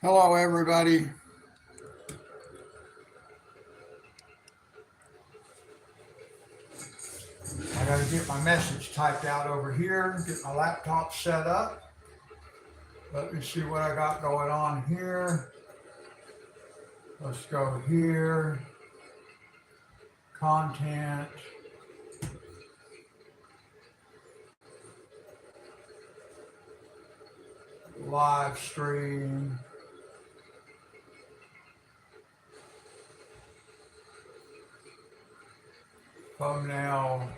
Hello, everybody. I got to get my message typed out over here, get my laptop set up. Let me see what I got going on here. Let's go here. Content. Live stream. Thumbnail.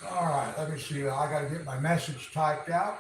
All right, let me see. I got to get my message typed out.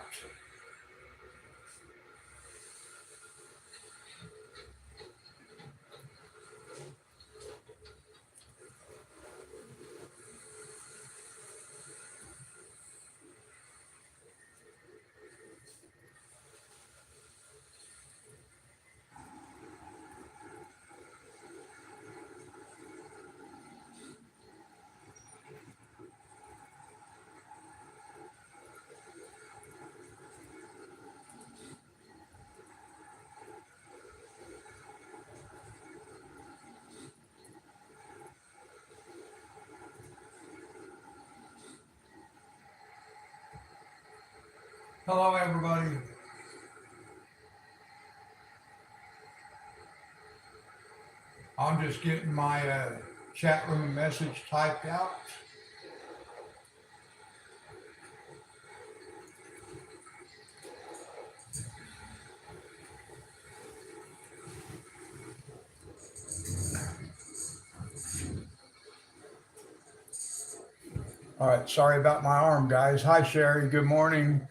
Hello, everybody. I'm just getting my chat room message typed out. All right, sorry about my arm, guys. Hi, Sherry. Good morning.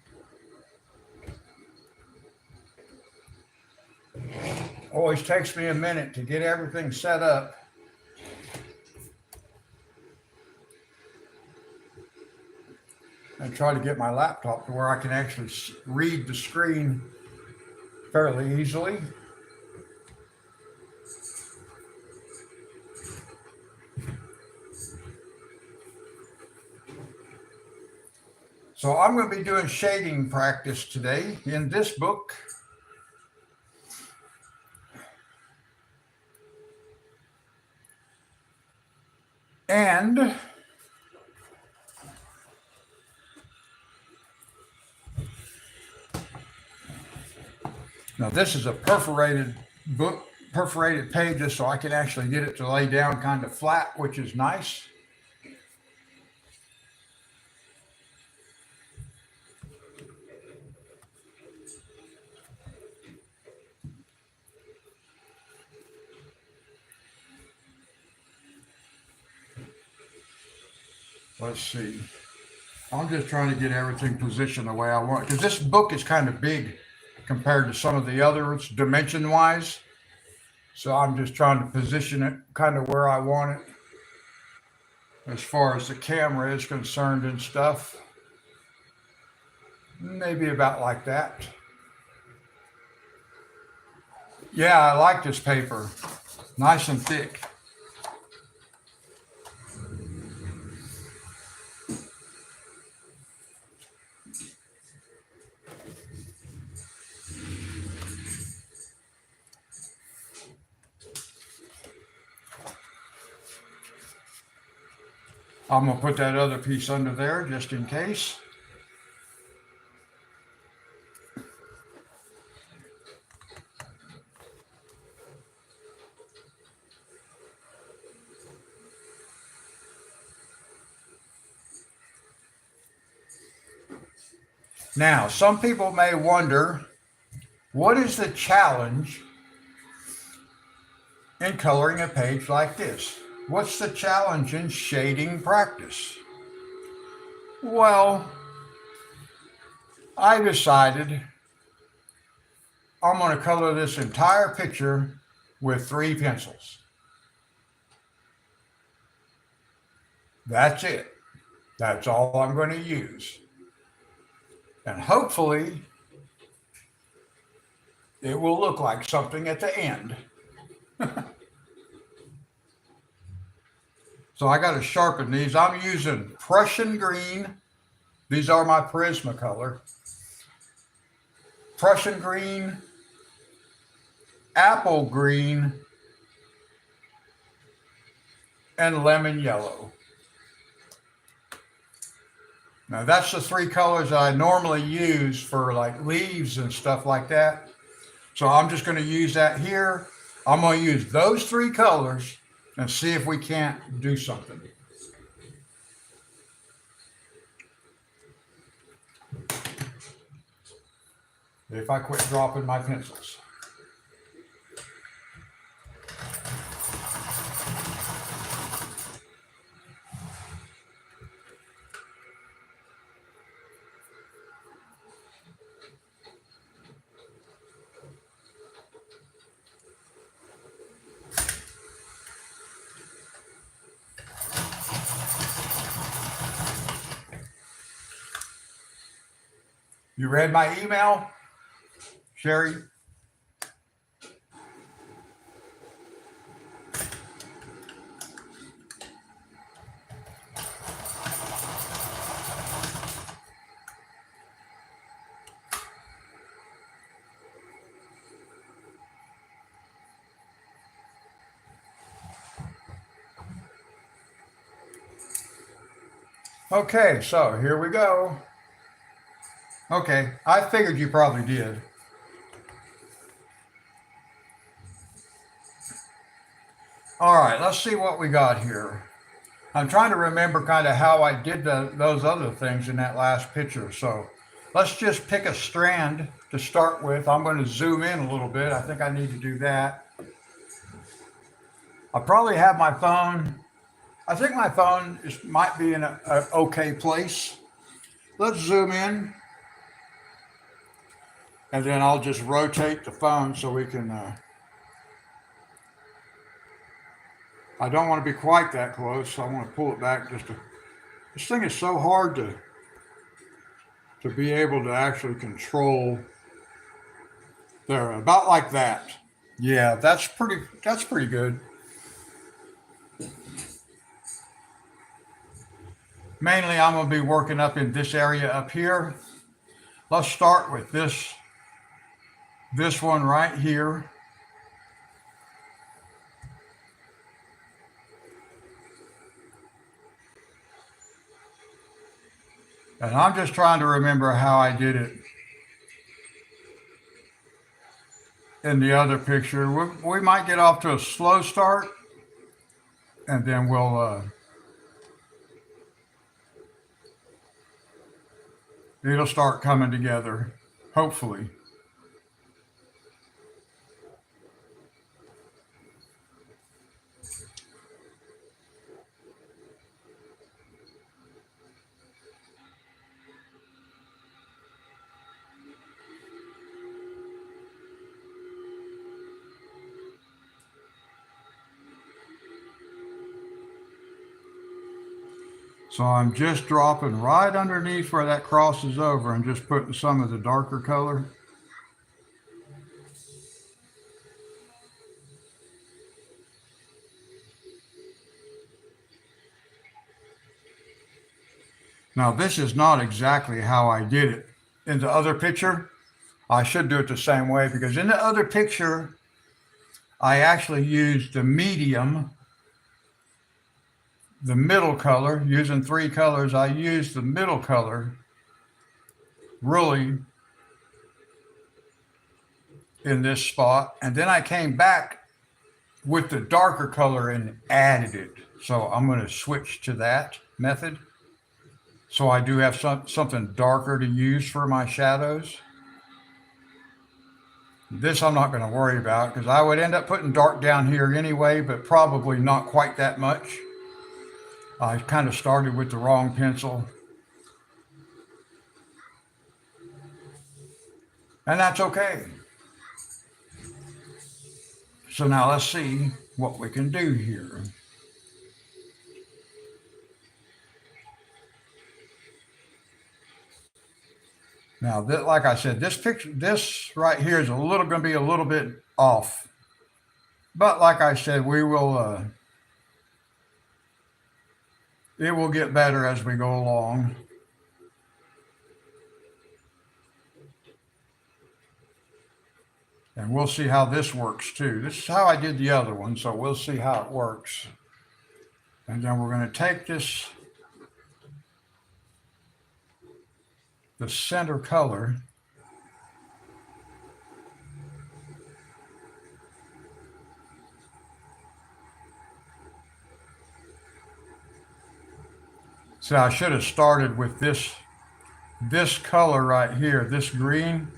Always takes me a minute to get everything set up. I try to get my laptop to where I can actually read the screen fairly easily. So I'm going to be doing shading practice today in this book. And now this is a perforated book, perforated pages, so I can actually get it to lay down kind of flat, which is nice. Let's see. I'm just trying to get everything positioned the way I want, because this book is kind of big compared to some of the others dimension wise. So I'm just trying to position it kind of where I want it as far as the camera is concerned and stuff. Maybe about like that. Yeah, I like this paper. Nice and thick. I'm going to put that other piece under there just in case. Now, some people may wonder, what is the challenge in coloring a page like this? What's the challenge in shading practice? Well, I decided I'm going to color this entire picture with 3 pencils. That's it. That's all I'm going to use. And hopefully, it will look like something at the end. So I got to sharpen these. I'm using Prussian green. These are my Prismacolor. Prussian green, apple green, and lemon yellow. Now that's the 3 colors I normally use for like leaves and stuff like that. So I'm just going to use that here. I'm going to use those 3 colors and see if we can't do something. If I quit dropping my pencils. You read my email, Sherry? Okay, so here we go. Okay, I figured you probably did. All right, let's see what we got here. I'm trying to remember kind of how I did those other things in that last picture. So let's just pick a strand to start with. I'm going to zoom in a little bit. I think I need to do that. I probably have my phone. I think my phone might be in an okay place. Let's zoom in. And then I'll just rotate the phone so we can, I don't want to be quite that close. So I want to pull it back this thing is so hard to be able to actually control. There, about like that. Yeah, that's pretty good. Mainly I'm going to be working up in this area up here. Let's start with this one right here. And I'm just trying to remember how I did it in the other picture. We might get off to a slow start, and then it'll start coming together, hopefully. So I'm just dropping right underneath where that crosses over and just putting some of the darker color. Now this is not exactly how I did it in the other picture. I should do it the same way because in the other picture, I actually used the medium, the middle color, using 3 colors. I used the middle color really in this spot. And then I came back with the darker color and added it. So I'm going to switch to that method. So I do have something darker to use for my shadows. This I'm not going to worry about because I would end up putting dark down here anyway, but probably not quite that much. I kind of started with the wrong pencil, and that's okay. So now let's see what we can do here. Now, like I said, this picture, this right here is going to be a little bit off. But like I said, we will. It will get better as we go along. And we'll see how this works too. This is how I did the other one, so we'll see how it works. And then we're going to take this, the center color, so I should have started with this color right here, this green.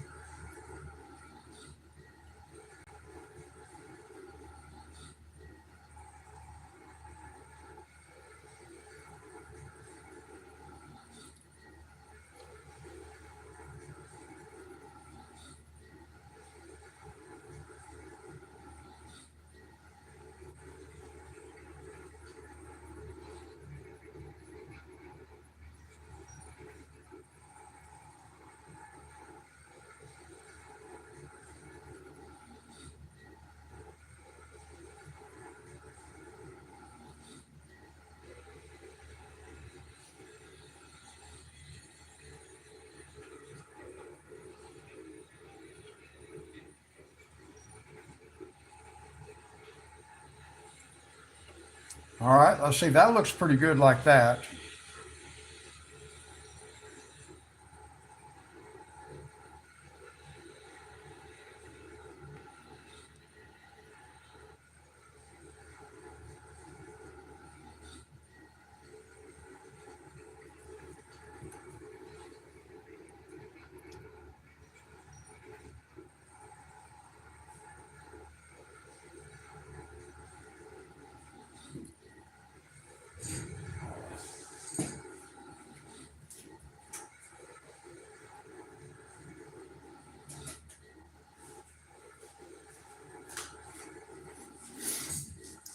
All right, let's see. That looks pretty good like that.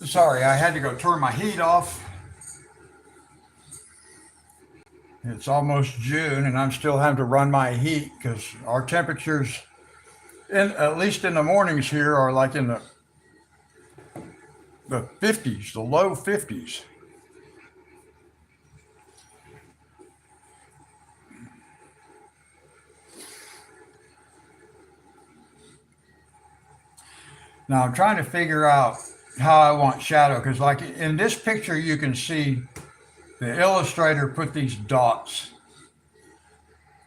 Sorry, I had to go turn my heat off. It's almost June, and I'm still having to run my heat because our temperatures, at least in the mornings here, are like in the 50s, the low 50s. Now I'm trying to figure out how I want shadow because, like in this picture, you can see the illustrator put these dots.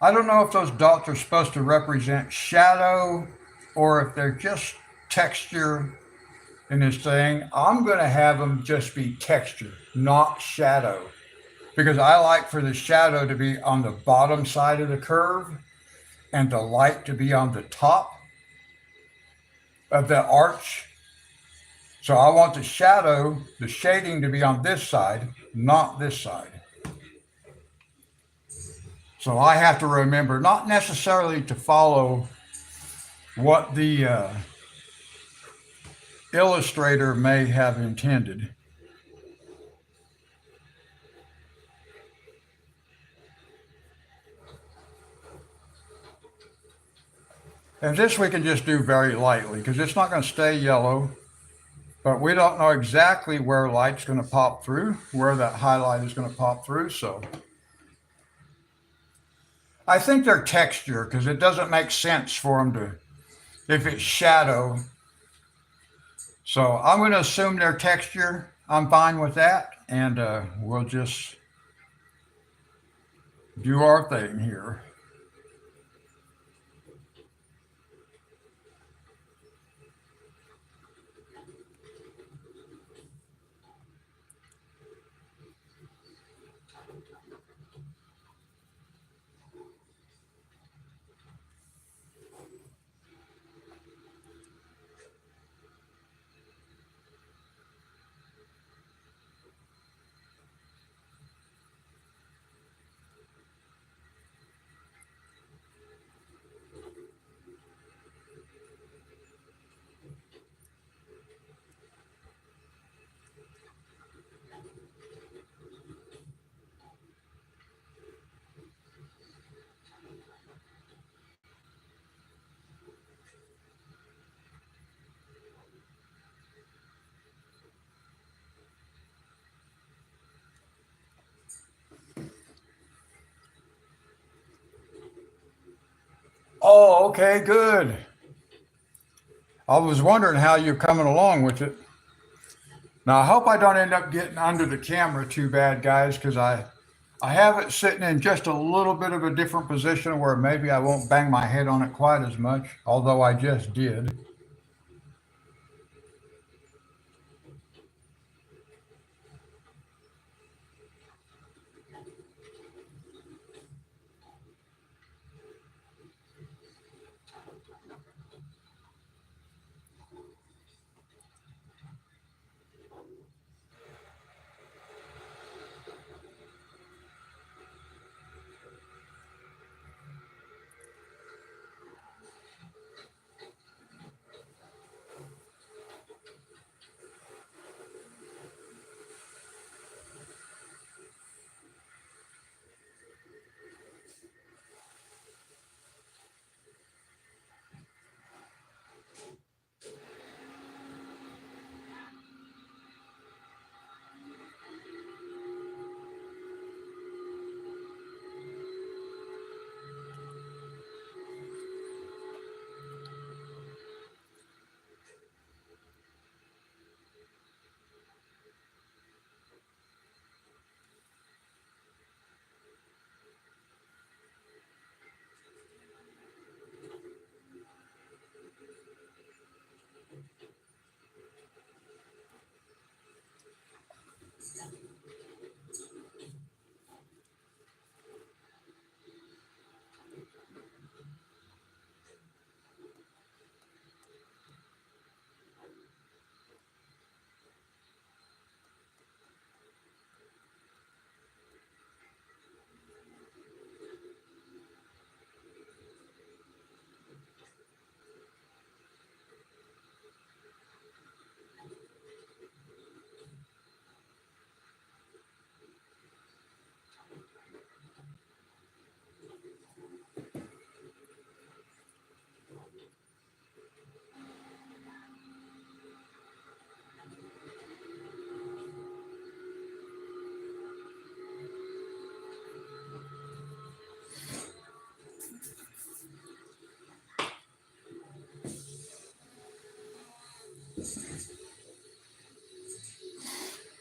I don't know if those dots are supposed to represent shadow or if they're just texture in this thing. I'm going to have them just be texture, not shadow, because I like for the shadow to be on the bottom side of the curve and the light to be on the top of the arch. So I want the shadow, the shading to be on this side, not this side. So I have to remember not necessarily to follow what the illustrator may have intended. And this we can just do very lightly because it's not going to stay yellow, but we don't know exactly where light's going to pop through, where that highlight is going to pop through. So I think they're texture because it doesn't make sense for them to, if it's shadow. So I'm going to assume they're texture. I'm fine with that. And we'll just do our thing here. Oh, okay, good. I was wondering how you're coming along with it. Now, I hope I don't end up getting under the camera too bad, guys, because I have it sitting in just a little bit of a different position where maybe I won't bang my head on it quite as much, although I just did.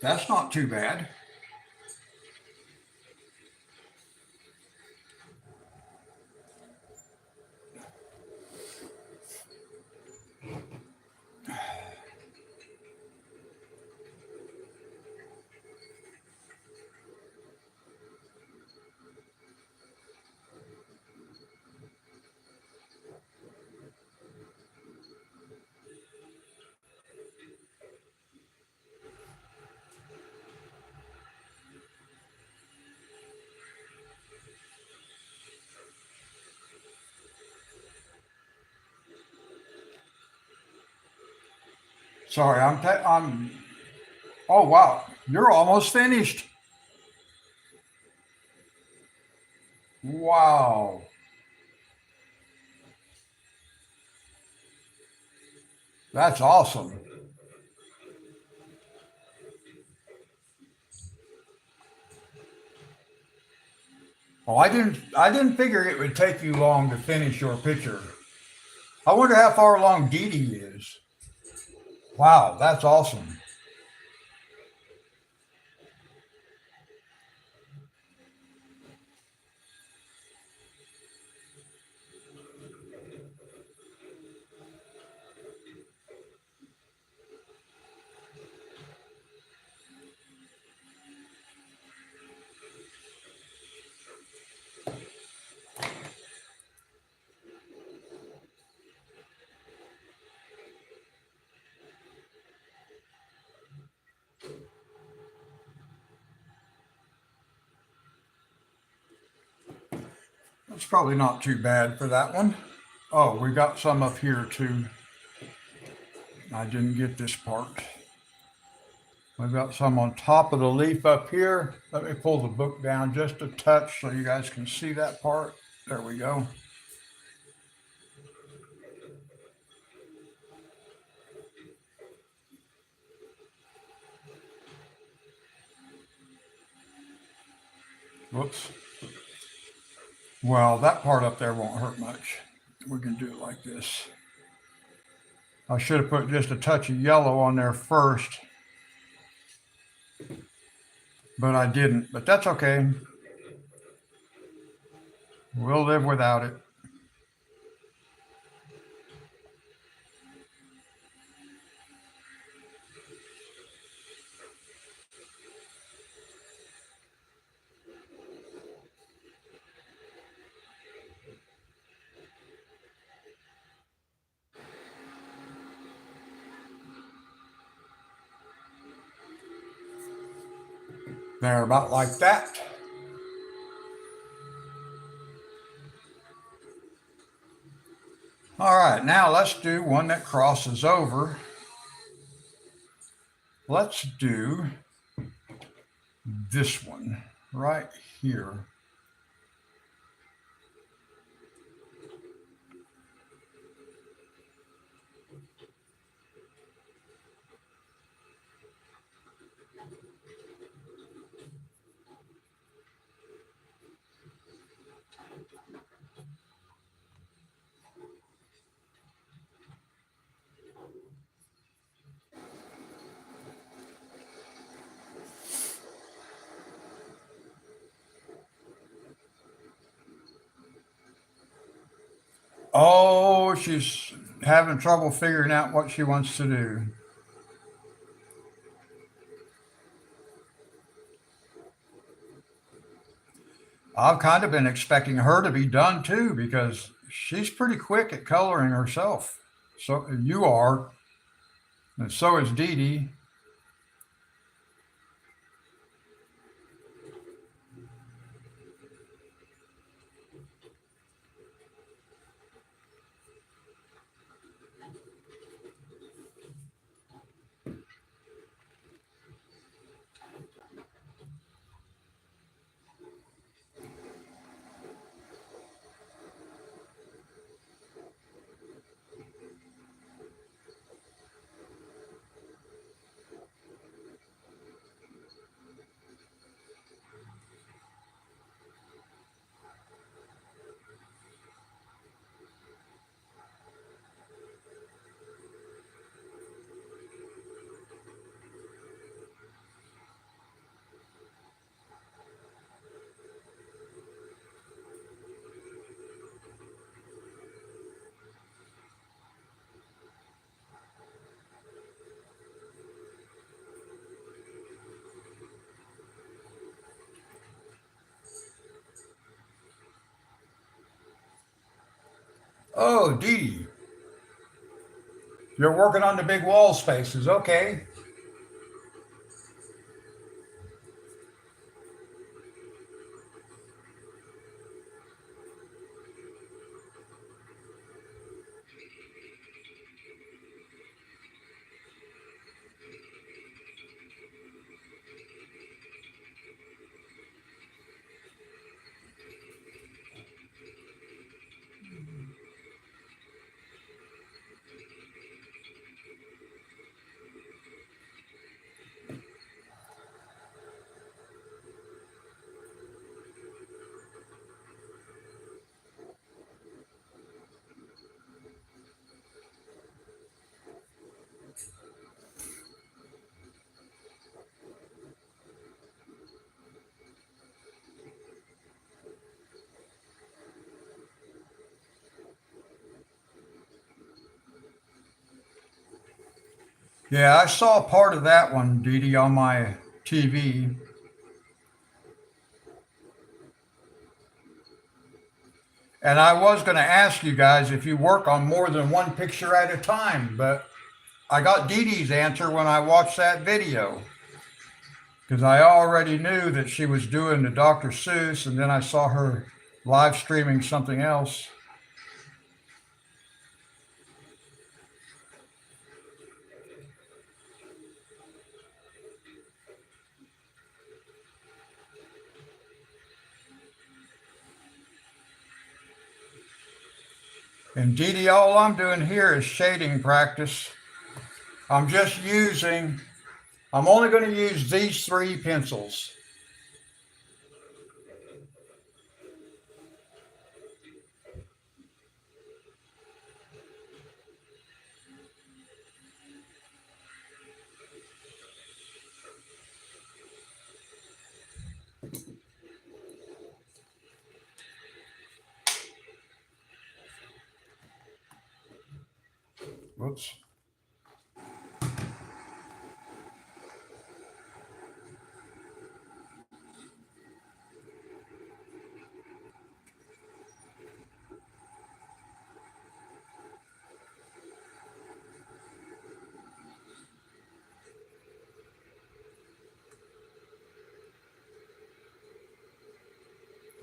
That's not too bad. Sorry, I'm. Oh wow, you're almost finished. Wow, that's awesome. Oh, I didn't figure it would take you long to finish your picture. I wonder how far along Dee Dee is. Wow, that's awesome. That's probably not too bad for that one. Oh, we got some up here too. I didn't get this part. We've got some on top of the leaf up here. Let me pull the book down just a touch so you guys can see that part. There we go. Whoops. Well, that part up there won't hurt much. We can do it like this. I should have put just a touch of yellow on there first, but I didn't. But that's okay. We'll live without it. There, about like that. All right, now let's do one that crosses over. Let's do this one right here. Oh, she's having trouble figuring out what she wants to do. I've kind of been expecting her to be done too because she's pretty quick at coloring herself. So you are, and so is Dee Dee. Oh, Dee Dee, you're working on the big wall spaces. Okay. Yeah, I saw part of that one, Dee Dee, on my TV. And I was going to ask you guys if you work on more than one picture at a time, but I got Dee Dee's answer when I watched that video because I already knew that she was doing the Dr. Seuss, and then I saw her live streaming something else. And Dee Dee, all I'm doing here is shading practice. I'm only going to use these three pencils. Whoops.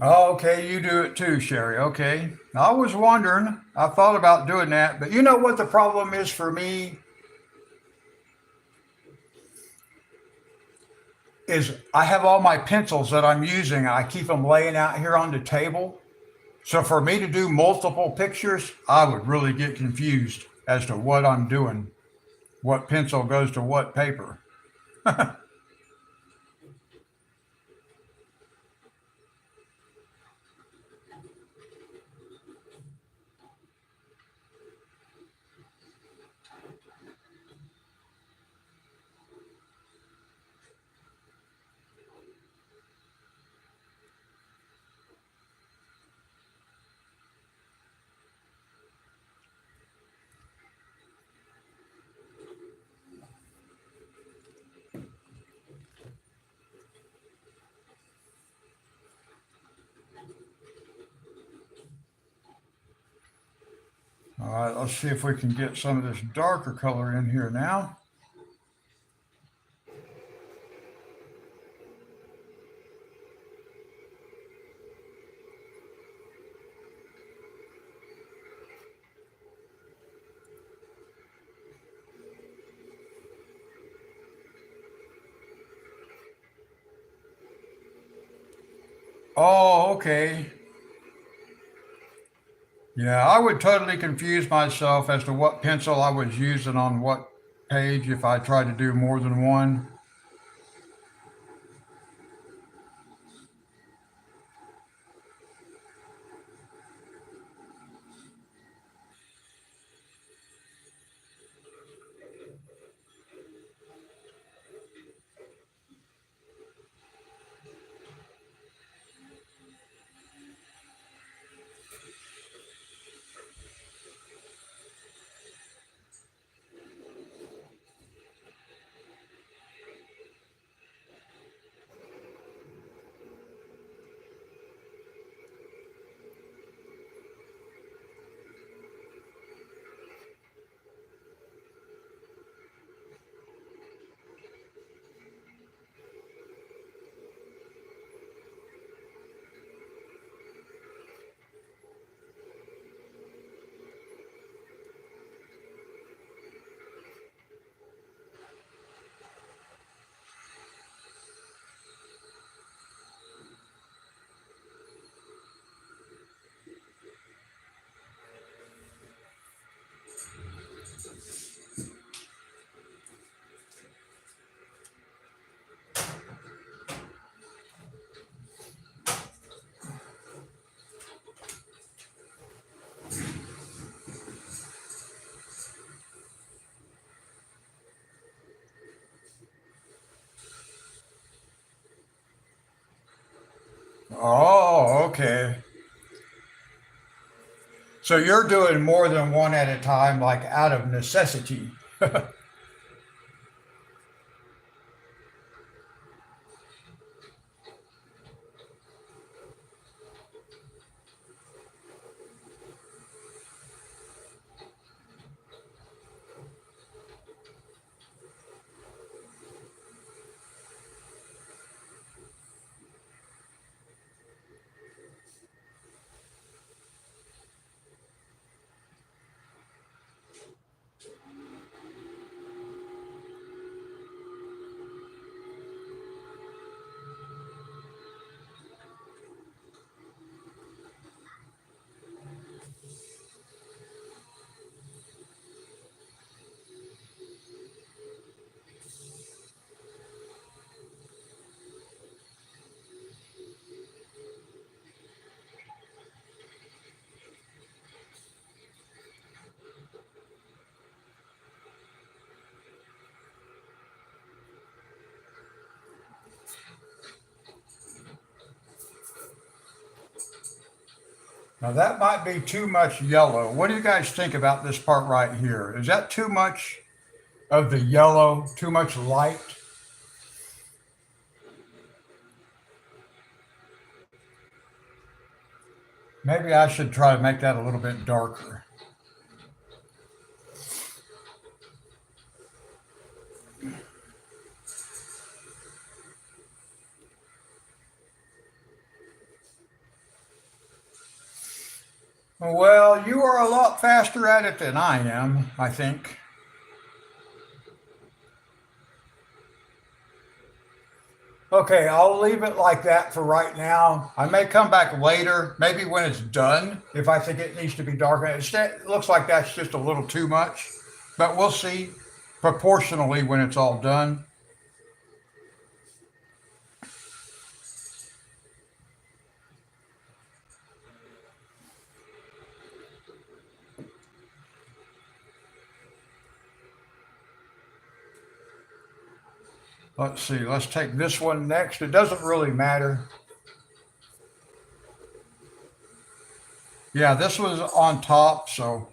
Oh, okay, you do it too, Sherry. Okay. I was wondering. I thought about doing that, but you know what the problem is for me is I have all my pencils that I'm using. I keep them laying out here on the table. So for me to do multiple pictures, I would really get confused as to what I'm doing, what pencil goes to what paper. All right, let's see if we can get some of this darker color in here now. Oh, okay. Yeah, I would totally confuse myself as to what pencil I was using on what page if I tried to do more than one. Oh, okay. So you're doing more than one at a time, like out of necessity. Now that might be too much yellow. What do you guys think about this part right here? Is that too much of the yellow, too much light? Maybe I should try to make that a little bit darker. Well, you are a lot faster at it than I am, I think. Okay, I'll leave it like that for right now. I may come back later, maybe when it's done, if I think it needs to be darker. It looks like that's just a little too much, but we'll see proportionally when it's all done. Let's see, let's take this one next. It doesn't really matter. Yeah, this was on top, so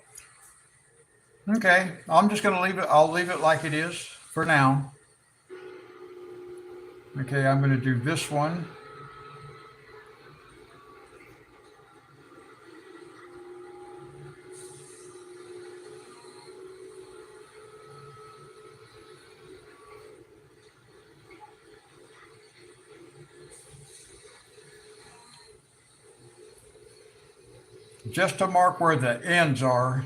okay. I'm just gonna leave it. I'll leave it like it is for now. Okay, I'm gonna do this one. Just to mark where the ends are,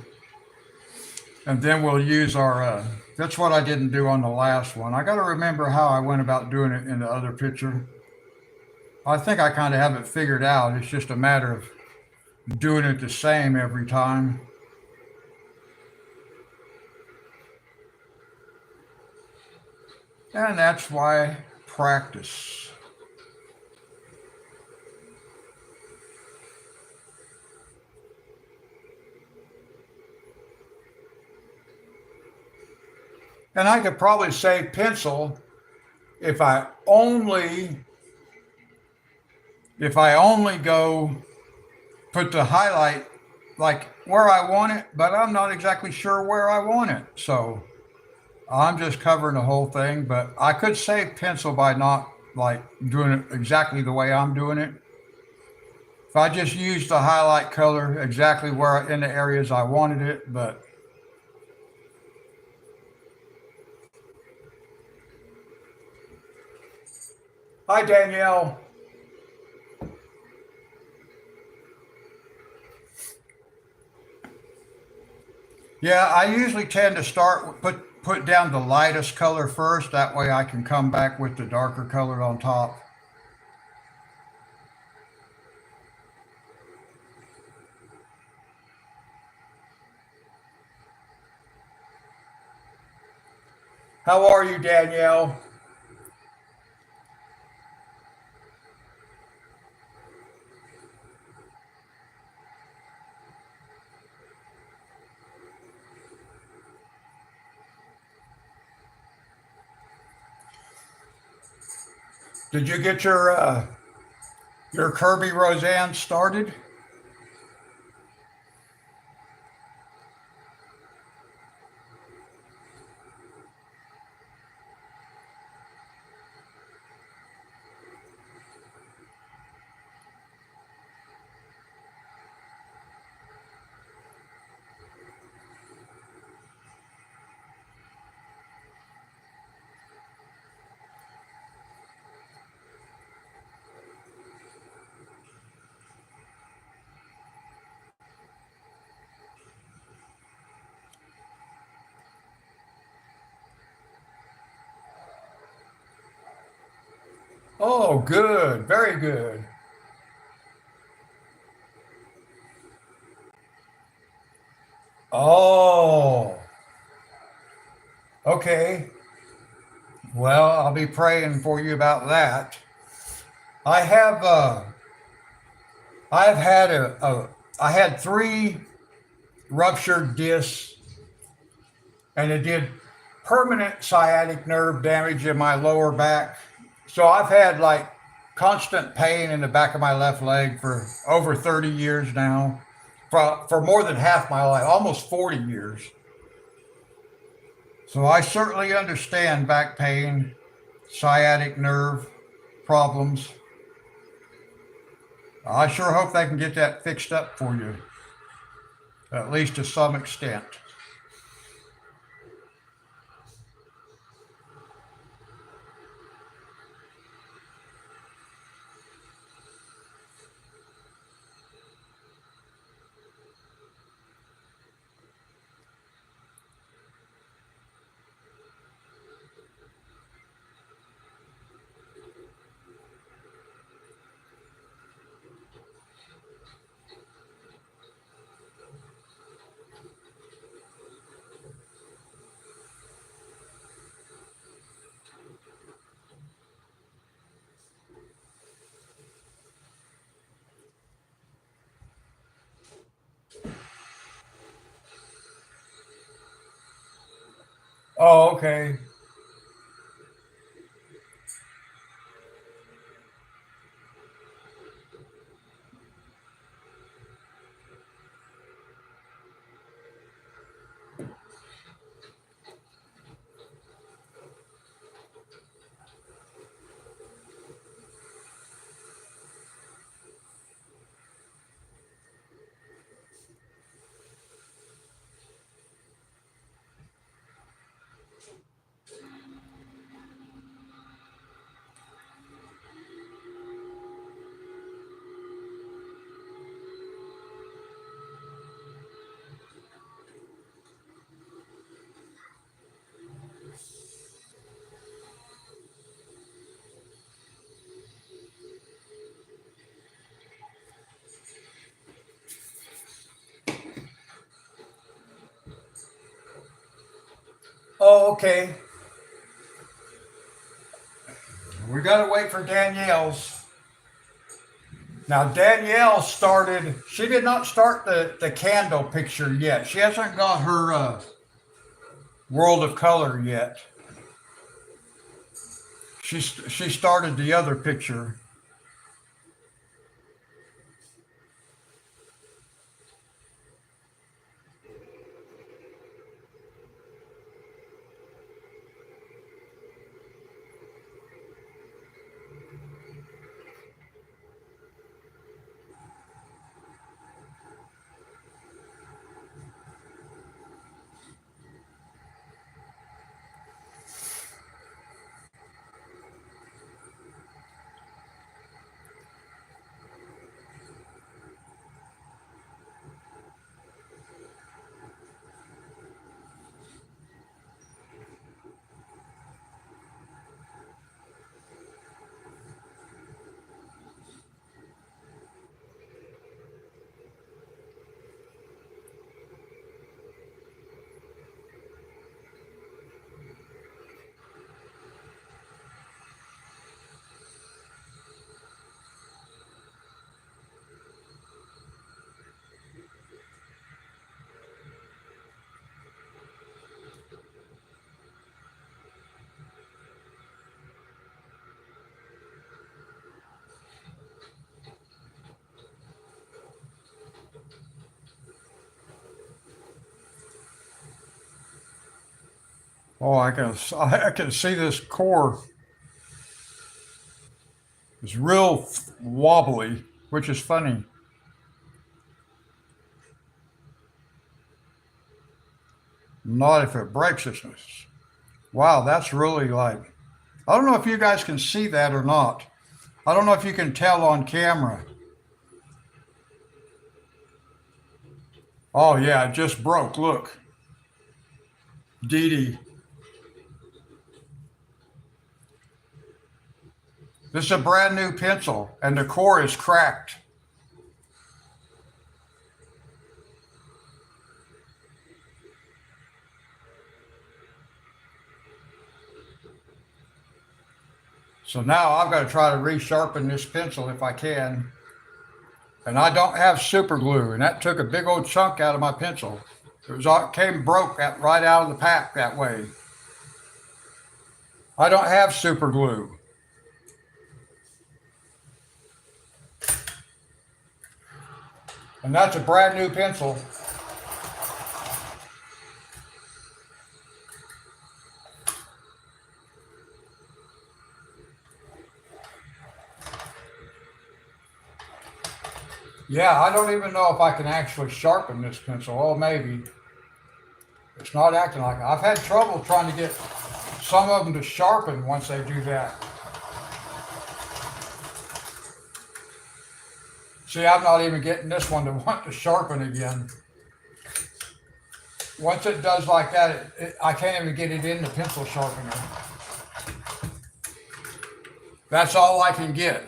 and then we'll use our, that's what I didn't do on the last one. I got to remember how I went about doing it in the other picture. I think I kind of have it figured out. It's just a matter of doing it the same every time. And that's why practice. And I could probably say pencil if I only go put the highlight like where I want it, but I'm not exactly sure where I want it. So I'm just covering the whole thing, but I could save pencil by not like doing it exactly the way I'm doing it. If I just use the highlight color exactly where in the areas I wanted it, but hi Danielle. Yeah, I usually tend to start put down the lightest color first. That way I can come back with the darker color on top. How are you, Danielle? Did you get your Kirby Roseanne started? Oh, good, very good. Oh, okay. Well, I'll be praying for you about that. I have I've had I had three ruptured discs, and it did permanent sciatic nerve damage in my lower back. So I've had like constant pain in the back of my left leg for over 30 years now, for more than half my life, almost 40 years. So I certainly understand back pain, sciatic nerve problems. I sure hope they can get that fixed up for you, at least to some extent. Oh, okay. Oh, okay. We got to wait for Danielle's. Now, Danielle started, she did not start the candle picture yet. She hasn't got her world of color yet. She started the other picture. Oh, I can see this core is real wobbly, which is funny. Not if it breaks it. Wow, that's really like, I don't know if you guys can see that or not. I don't know if you can tell on camera. Oh yeah, it just broke. Look, Dee Dee. This is a brand new pencil, and the core is cracked. So now I've got to try to resharpen this pencil if I can. And I don't have super glue, and that took a big old chunk out of my pencil. It came broke right out of the pack that way. I don't have super glue. And that's a brand new pencil. Yeah, I don't even know if I can actually sharpen this pencil. Oh, maybe. It's not acting like it. I've had trouble trying to get some of them to sharpen once they do that. See, I'm not even getting this one to want to sharpen again. Once it does like that, I can't even get it in the pencil sharpener. That's all I can get.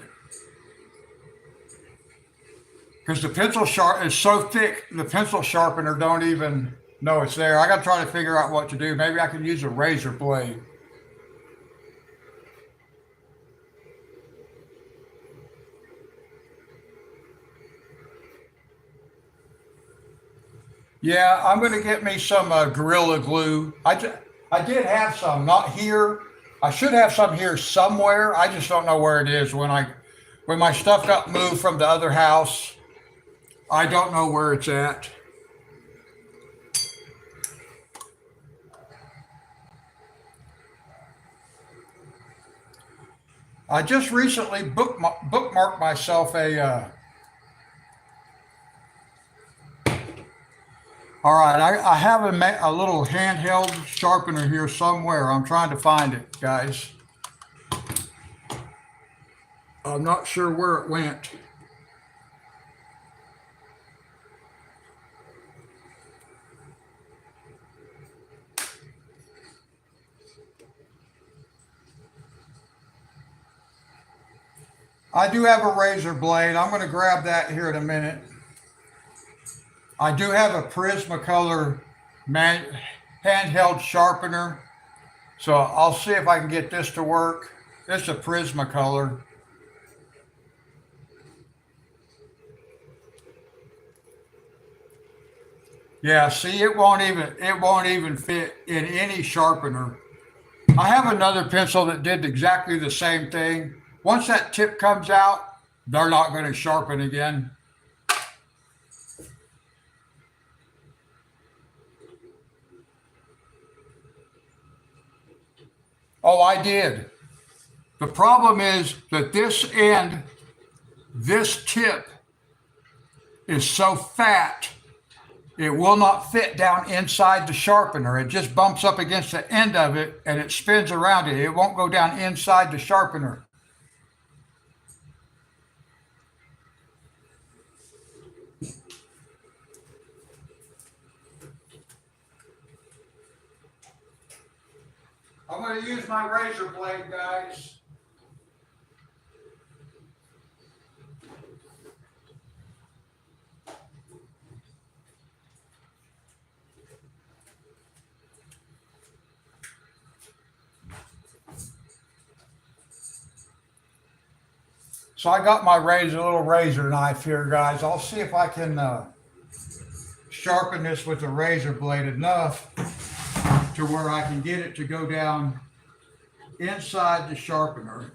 Because the pencil sharp is so thick, the pencil sharpener don't even know it's there. I got to try to figure out what to do. Maybe I can use a razor blade. Yeah, I'm going to get me some Gorilla Glue. I did have some, not here. I should have some here somewhere. I just don't know where it is. When my stuff got moved from the other house, I don't know where it's at. I just recently bookmarked myself a. All right, I have a little handheld sharpener here somewhere. I'm trying to find it, guys. I'm not sure where it went. I do have a razor blade. I'm going to grab that here in a minute. I do have a Prismacolor handheld sharpener. So I'll see if I can get this to work. It's a Prismacolor. Yeah, see, it won't even fit in any sharpener. I have another pencil that did exactly the same thing. Once that tip comes out, they're not going to sharpen again. Oh, I did. The problem is that this tip is so fat, it will not fit down inside the sharpener. It just bumps up against the end of it and it spins around it. It won't go down inside the sharpener. I'm going to use my razor blade, guys. So I got my little razor knife here, guys. I'll see if I can sharpen this with the razor blade enough to where I can get it to go down inside the sharpener.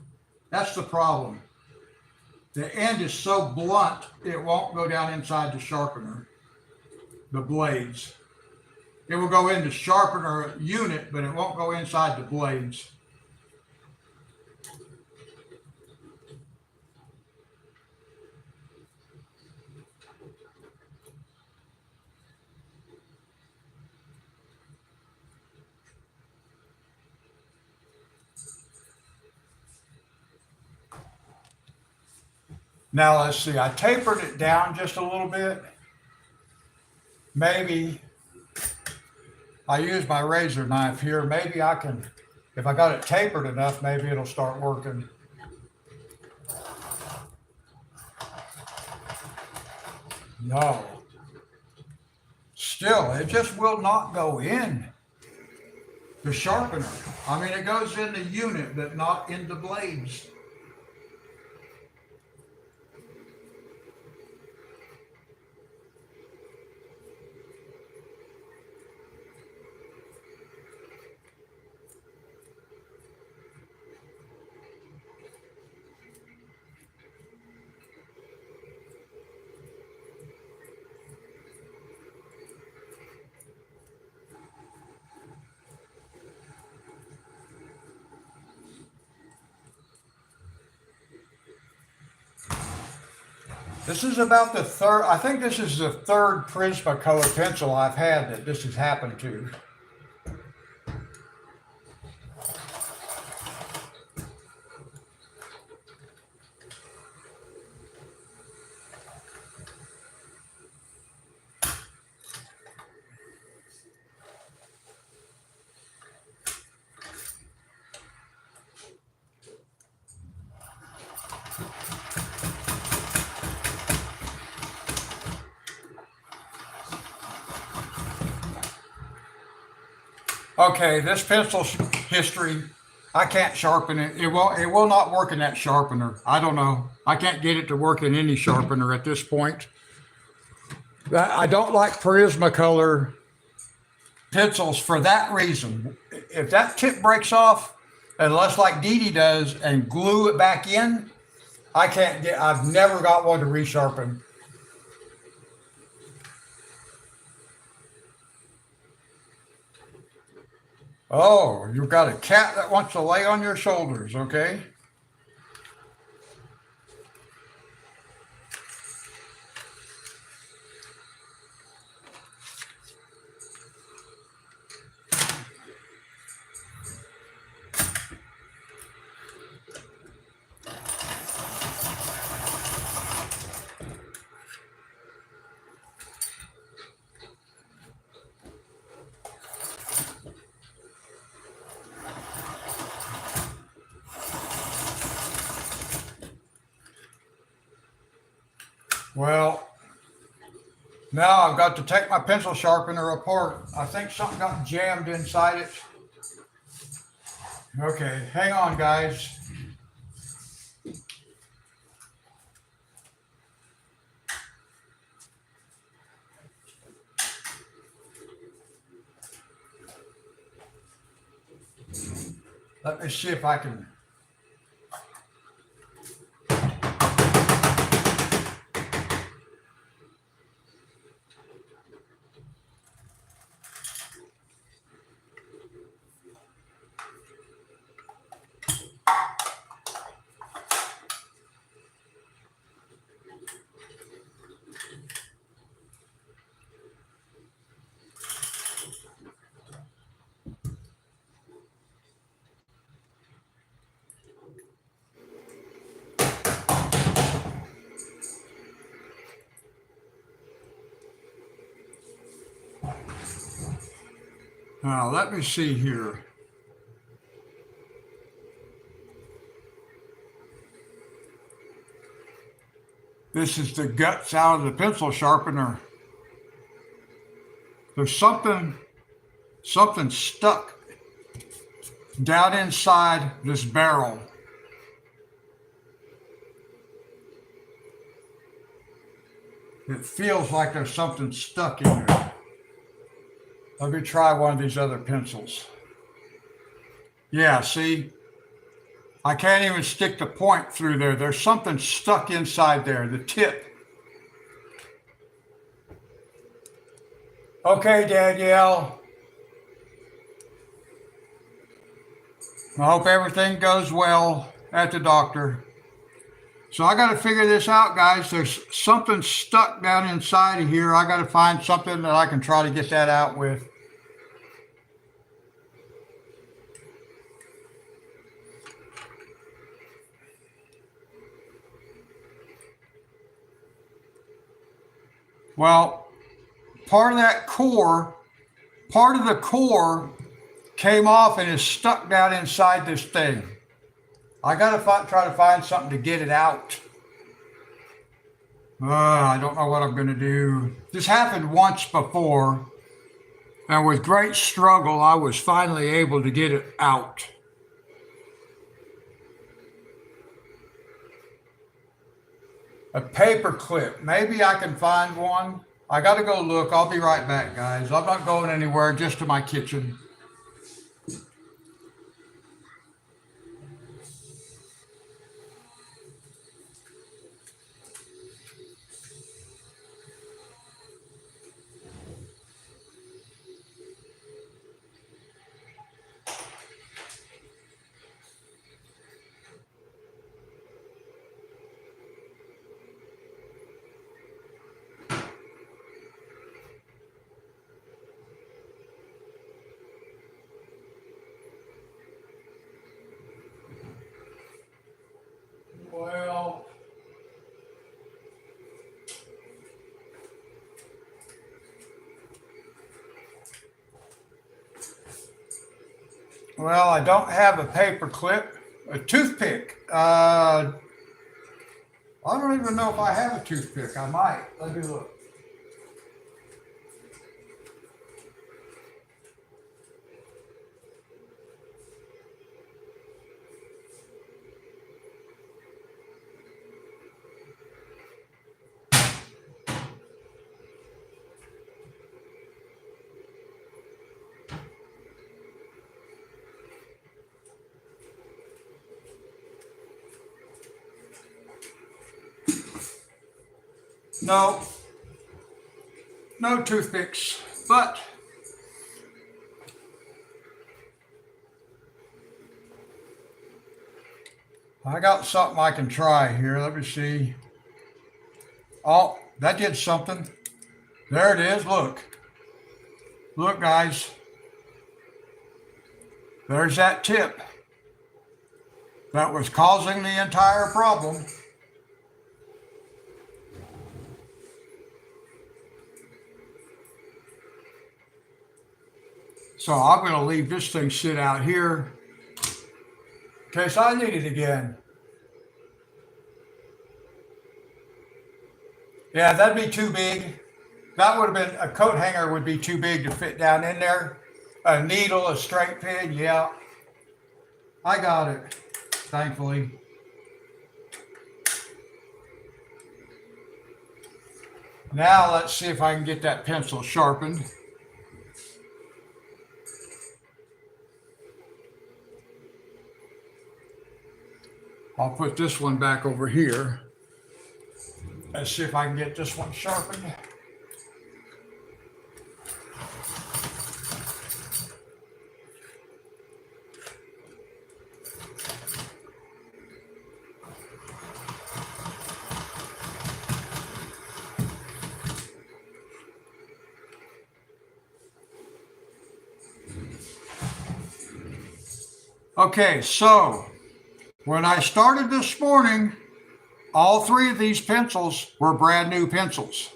That's the problem. The end is so blunt, it won't go down inside the sharpener, the blades. It will go in the sharpener unit, but it won't go inside the blades. Now let's see, I tapered it down just a little bit. Maybe I use my razor knife here. Maybe I can, if I got it tapered enough, maybe it'll start working. No. Still, it just will not go in the sharpener. I mean, it goes in the unit, but not in the blades. This is about the third, I think this is the third Prismacolor pencil I've had that this has happened to. Okay, this pencil's history, I can't sharpen it. It will not work in that sharpener. I don't know. I can't get it to work in any sharpener at this point. I don't like Prismacolor pencils for that reason. If that tip breaks off, unless like Dee Dee does and glue it back in, I've never got one to resharpen. Oh, you've got a cat that wants to lay on your shoulders, okay? Well, now I've got to take my pencil sharpener apart. I think something got jammed inside it. Okay, hang on, guys. Let me see if I can. Now, let me see here. This is the guts out of the pencil sharpener. There's something stuck down inside this barrel. It feels like there's something stuck in there. Let me try one of these other pencils. Yeah, see? I can't even stick the point through there. There's something stuck inside there, the tip. Okay, Danielle. I hope everything goes well at the doctor. So I got to figure this out, guys. There's something stuck down inside of here. I got to find something that I can try to get that out with. Well, part of the core came off and is stuck down inside this thing. I got to try to find something to get it out. I don't know what I'm going to do. This happened once before, and with great struggle, I was finally able to get it out. A paper clip. Maybe I can find one. I got to go look. I'll be right back, guys. I'm not going anywhere, just to my kitchen. Well, I don't have a paper clip, a toothpick. I don't even know if I have a toothpick. I might. Let me look. No, no toothpicks, but I got something I can try here. Let me see. Oh, that did something. There it is. Look. Look, guys. There's that tip that was causing the entire problem. So I'm going to leave this thing sit out here in case I need it again. Yeah, that'd be too big. That would have been, a coat hanger would be too big to fit down in there. A needle, a straight pin, yeah. I got it, thankfully. Now let's see if I can get that pencil sharpened. I'll put this one back over here. Let's see if I can get this one sharpened. Okay, so when I started this morning, all three of these pencils were brand new pencils.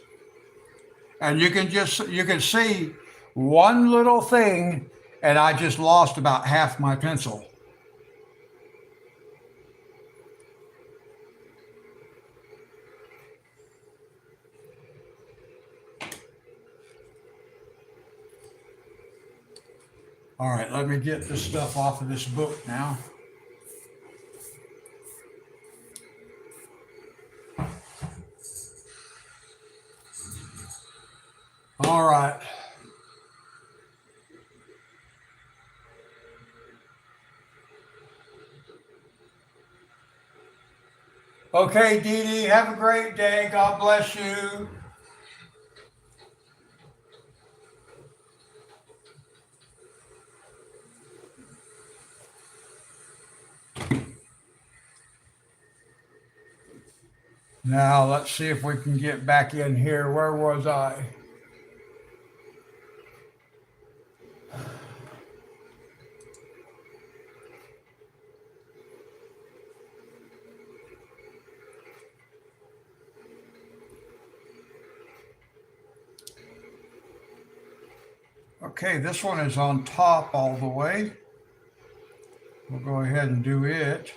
And you can see one little thing, and I just lost about half my pencil. All right, let me get this stuff off of this book now. All right. Okay, Dee Dee, have a great day. God bless you. Now, let's see if we can get back in here. Where was I? Okay, this one is on top all the way. We'll go ahead and do it.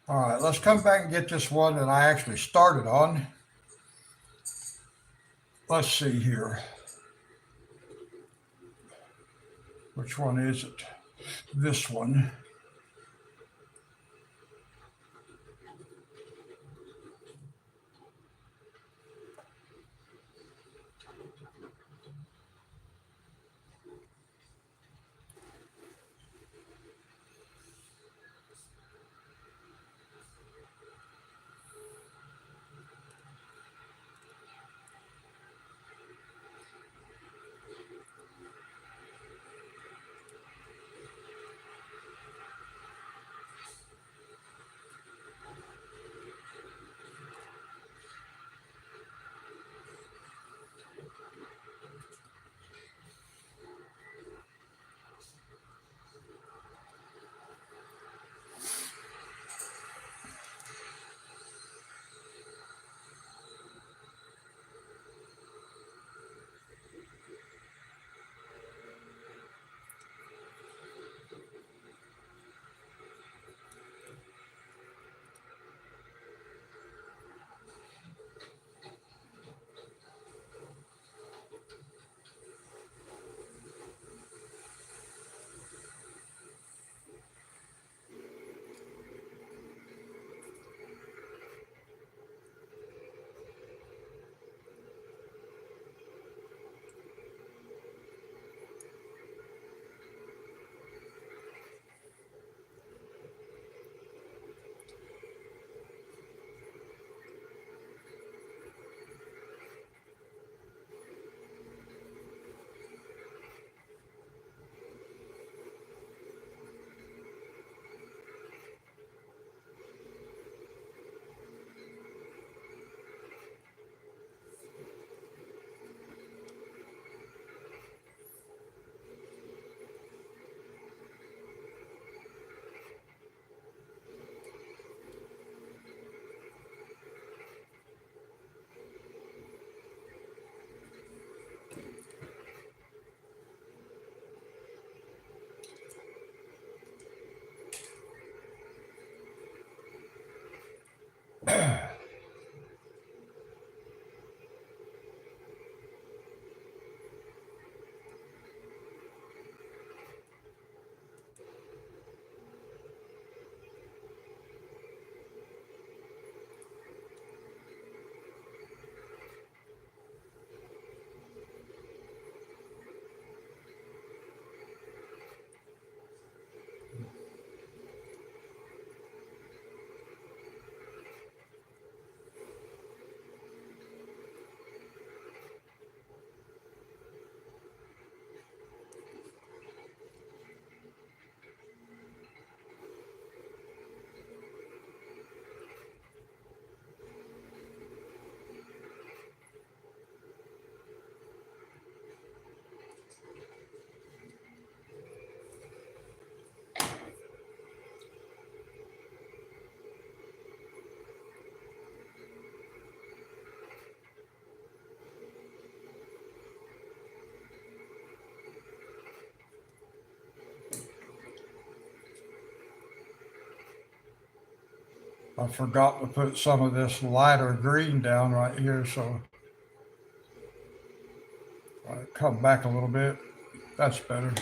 All right, let's come back and get this one that I actually started on. Let's see here. Which one is it? This one. I forgot to put some of this lighter green down right here, so I come back a little bit. That's better.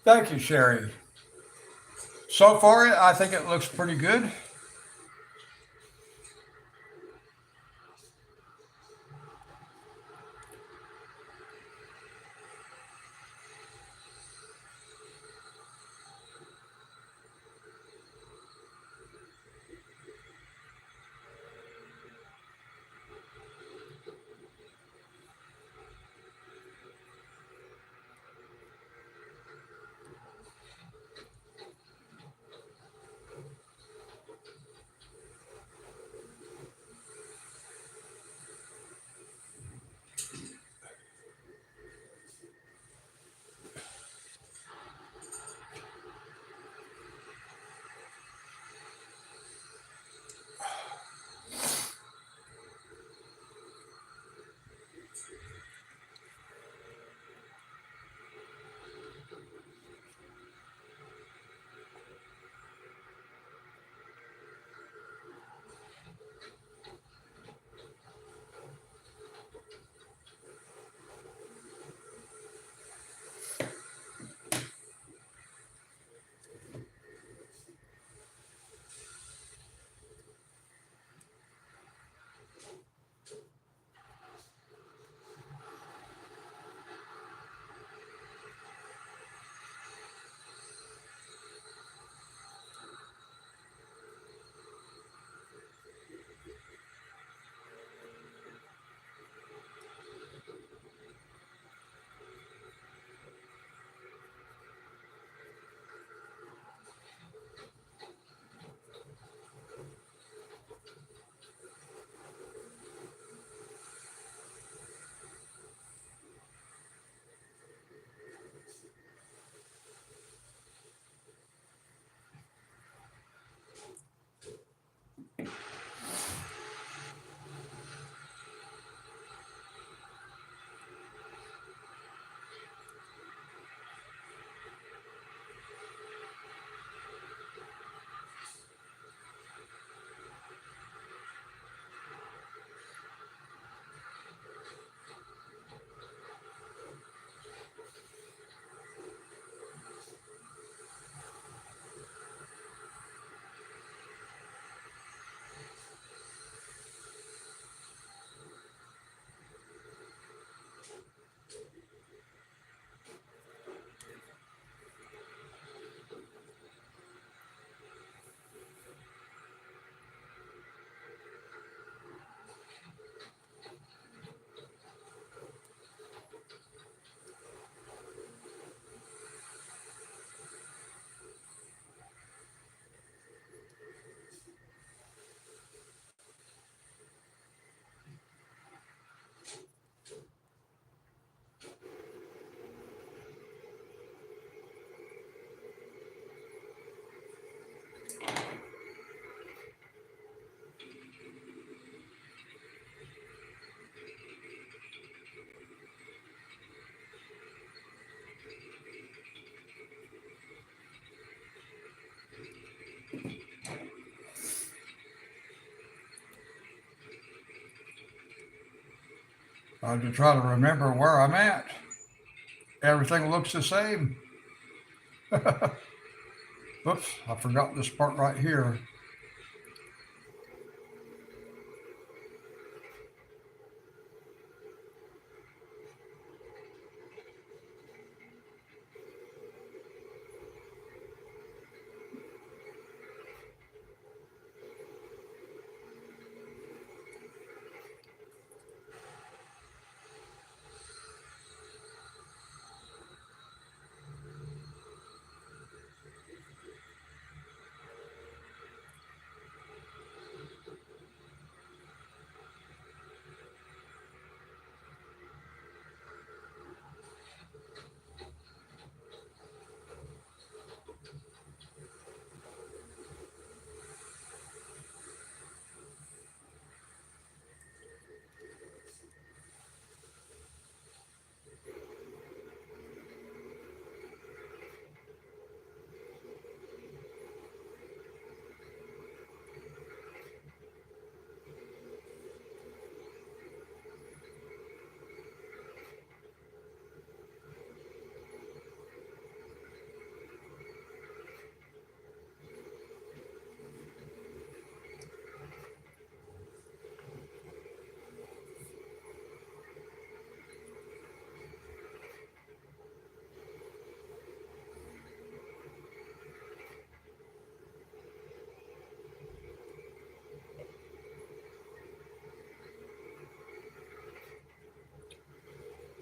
Thank you, Sherry. So far, I think it looks pretty good. I have to try to remember where I'm at. Everything looks the same. Oops, I forgot this part right here.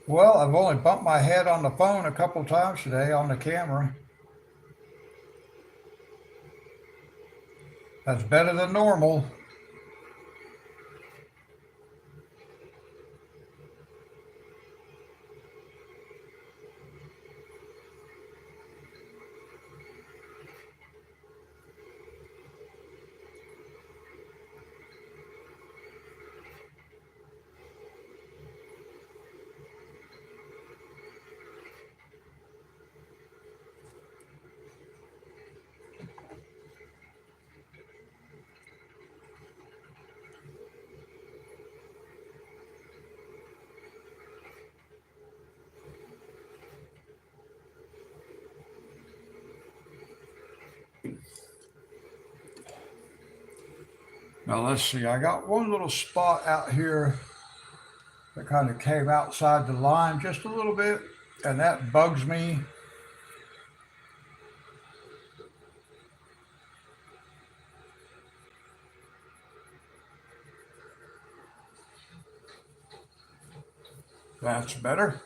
Well, I've only bumped my head on the phone a couple times today on the camera. That's better than normal. Now let's see, I got one little spot out here that kind of came outside the line just a little bit, and that bugs me. That's better.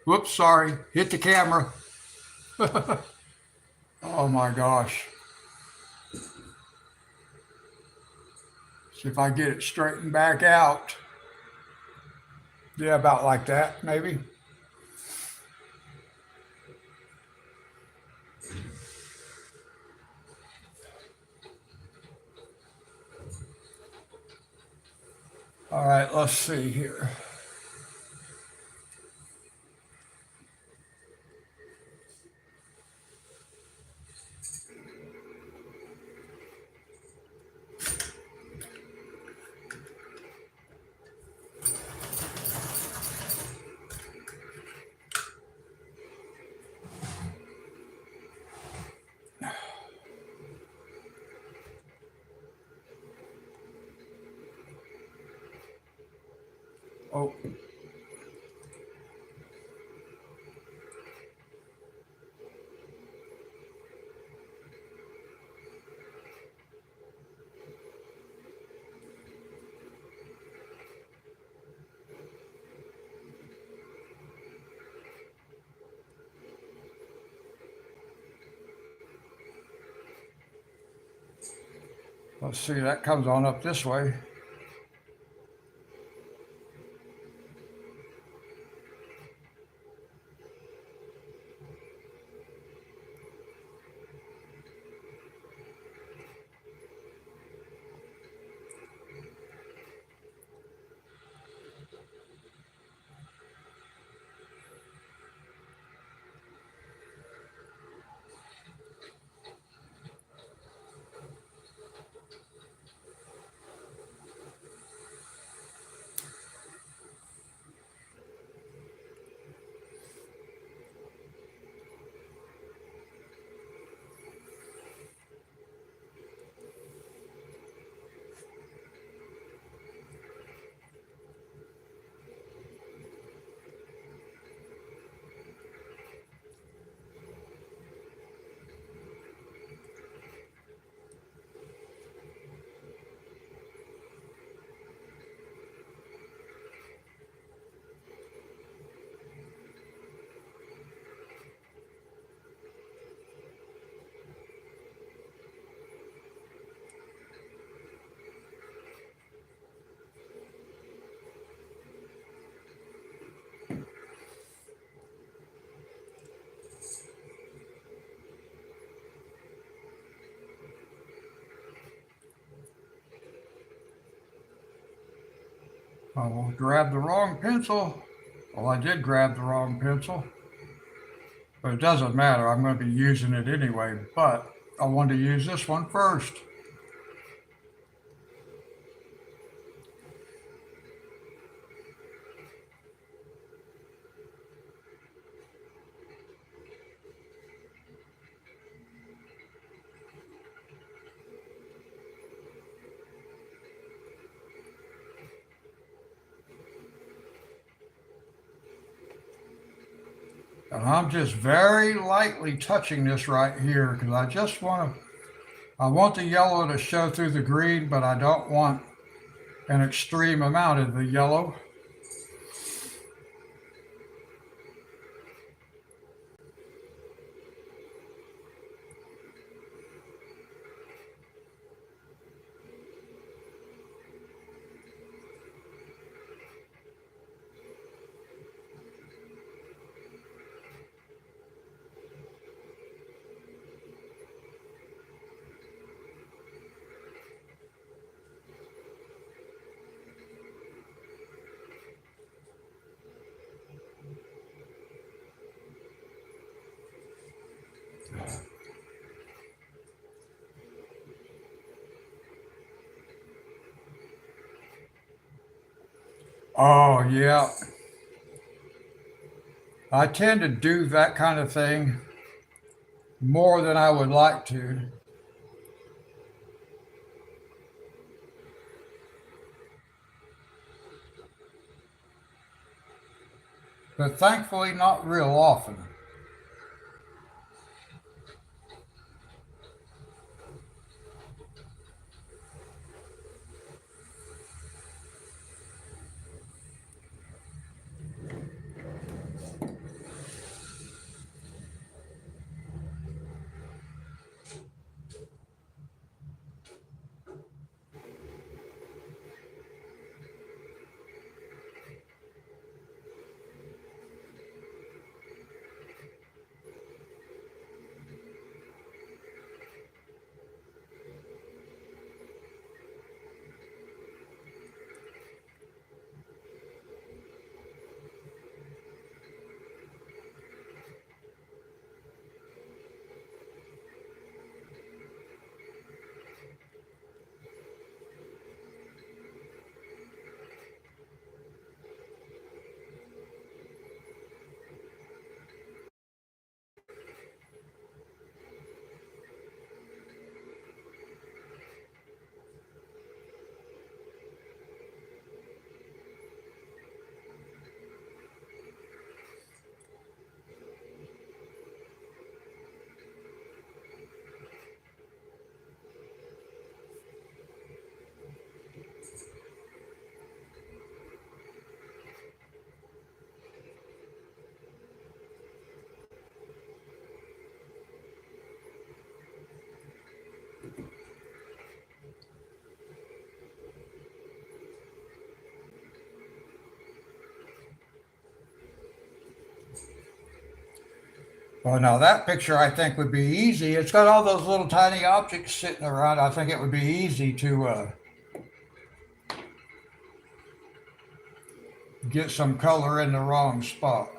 Whoops, sorry, hit the camera. Oh my gosh. See if I get it straightened back out. Yeah, about like that, maybe. All right, let's see here. Oh, let's see, that comes on up this way. I will grab the wrong pencil. Well, I did grab the wrong pencil, but it doesn't matter. I'm going to be using it anyway, but I want to use this one first. And I'm just very lightly touching this right here because I just want to I want the yellow to show through the green, but I don't want an extreme amount of the yellow. Oh, yeah. I tend to do that kind of thing more than I would like to. But thankfully, not real often. Well, now that picture I think would be easy. It's got all those little tiny objects sitting around. I think it would be easy to get some color in the wrong spot.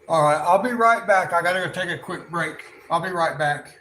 All right, I'll be right back. I gotta go take a quick break. I'll be right back.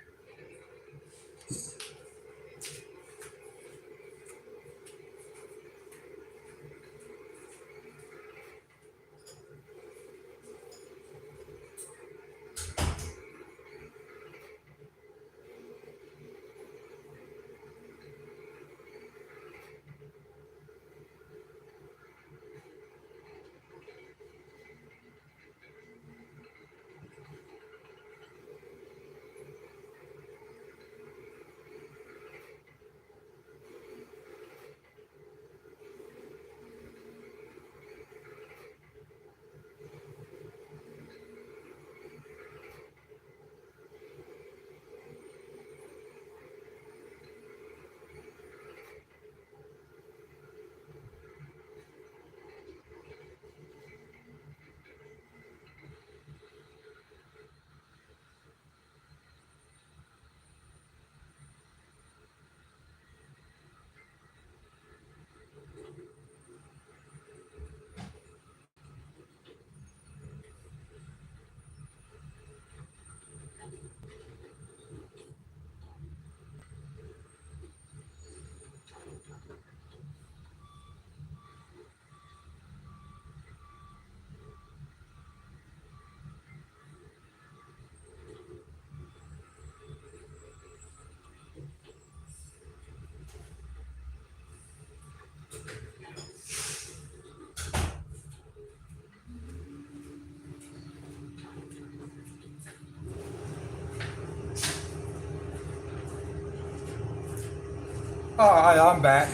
All right, I'm back.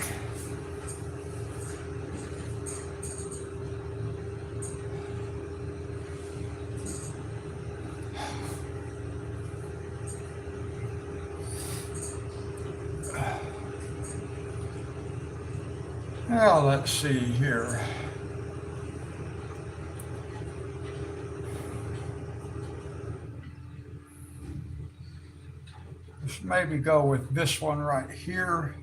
Now let's see here. Let's maybe go with this one right here.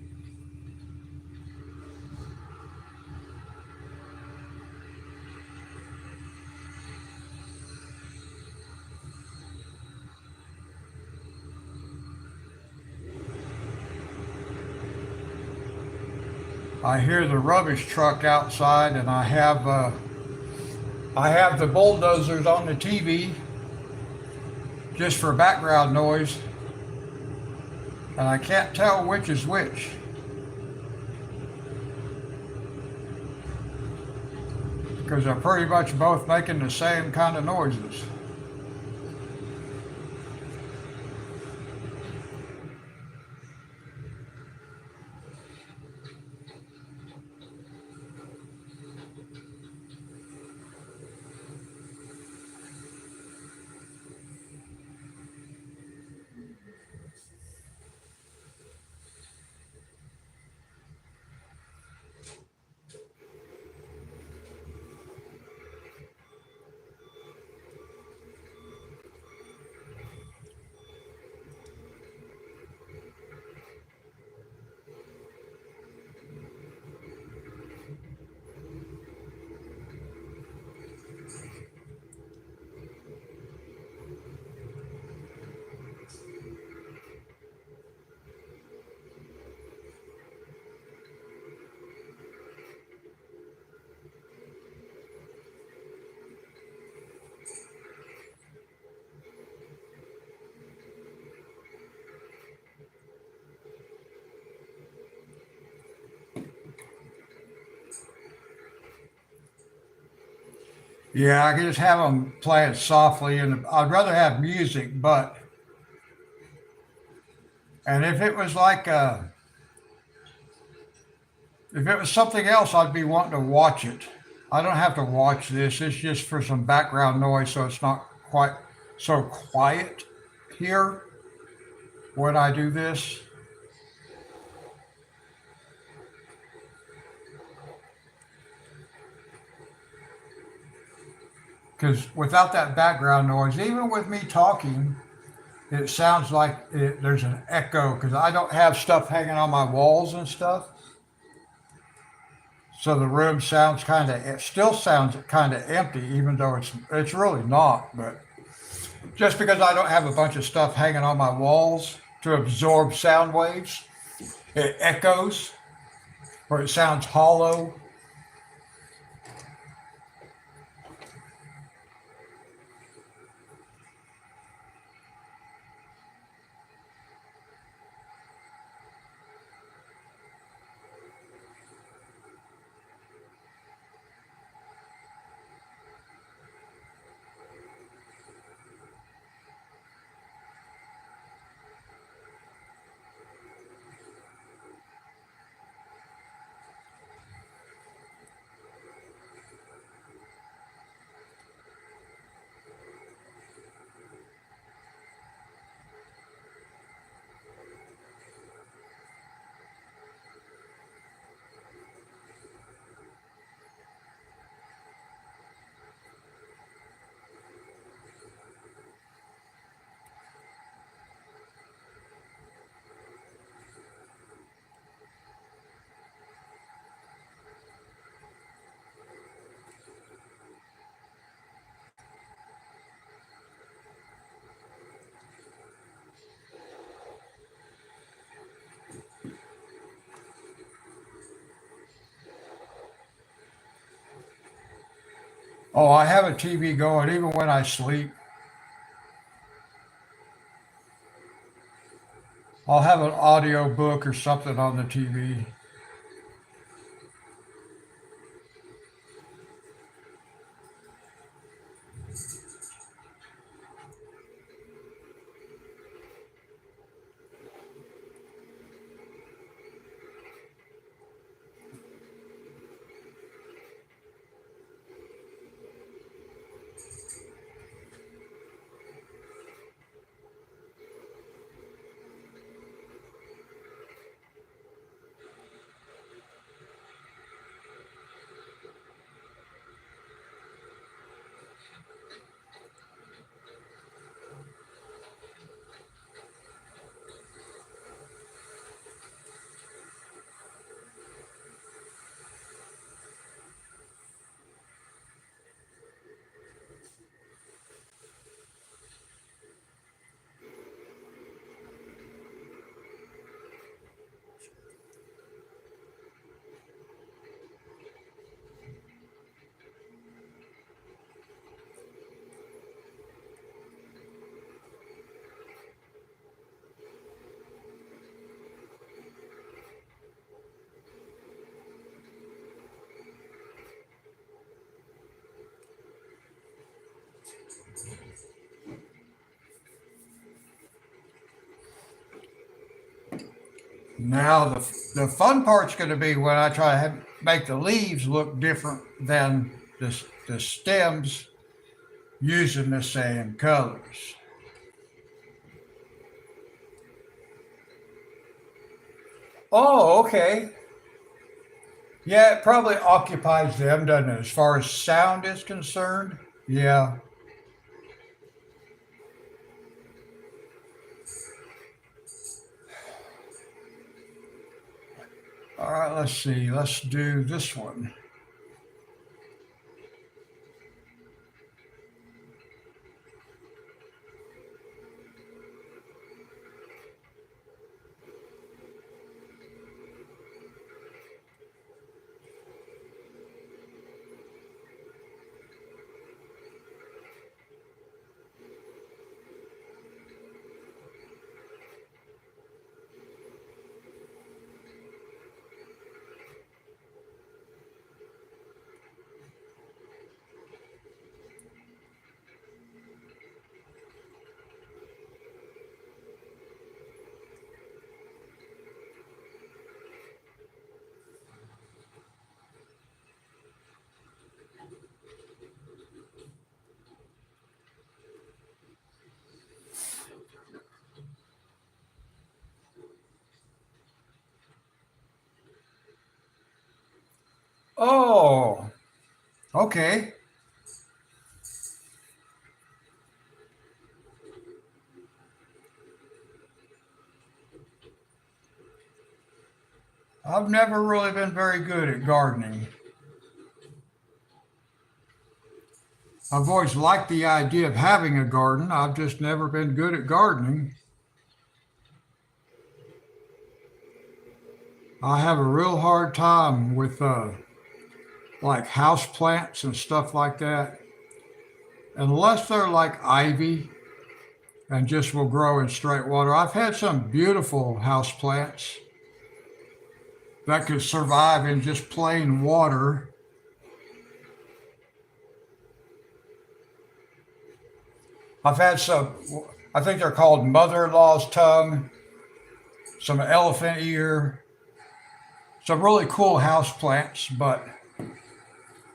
I hear the rubbish truck outside, and I have the bulldozers on the TV just for background noise, and I can't tell which is which because they're pretty much both making the same kind of noises. Yeah, I can just have them play it softly, and I'd rather have music, but and if it was something else, I'd be wanting to watch it. I don't have to watch this. It's just for some background noise, so it's not quite so quiet here when I do this. Because without that background noise, even with me talking, it sounds like there's an echo because I don't have stuff hanging on my walls and stuff. So the room sounds kind of, it still sounds kind of empty, even though it's really not. But just because I don't have a bunch of stuff hanging on my walls to absorb sound waves, it echoes or it sounds hollow. Oh, I have a TV going even when I sleep. I'll have an audio book or something on the TV. Now the fun part's going to be when I try to make the leaves look different than the stems using the same colors. Oh, okay. Yeah, it probably occupies them, doesn't it? As far as sound is concerned. Yeah. All right, let's see. Let's do this one. Oh, okay. I've never really been very good at gardening. I've always liked the idea of having a garden. I've just never been good at gardening. I have a real hard time with like house plants and stuff like that, unless they're like ivy and just will grow in straight water. I've had some beautiful house plants that could survive in just plain water. I've had some, I think they're called mother-in-law's tongue, some elephant ear, some really cool house plants. But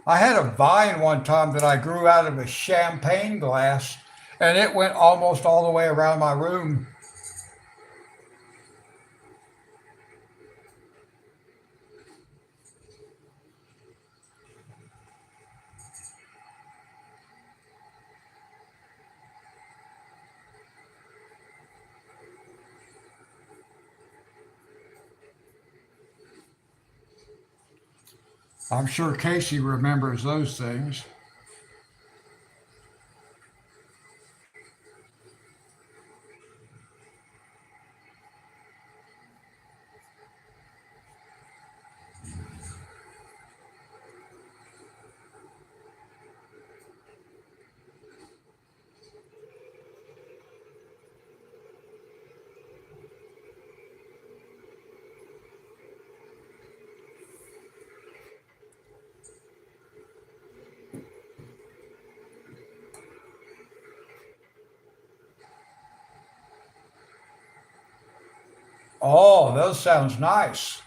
I had a vine one time that I grew out of a champagne glass, and it went almost all the way around my room. I'm sure Casey remembers those things. Oh, those sounds nice.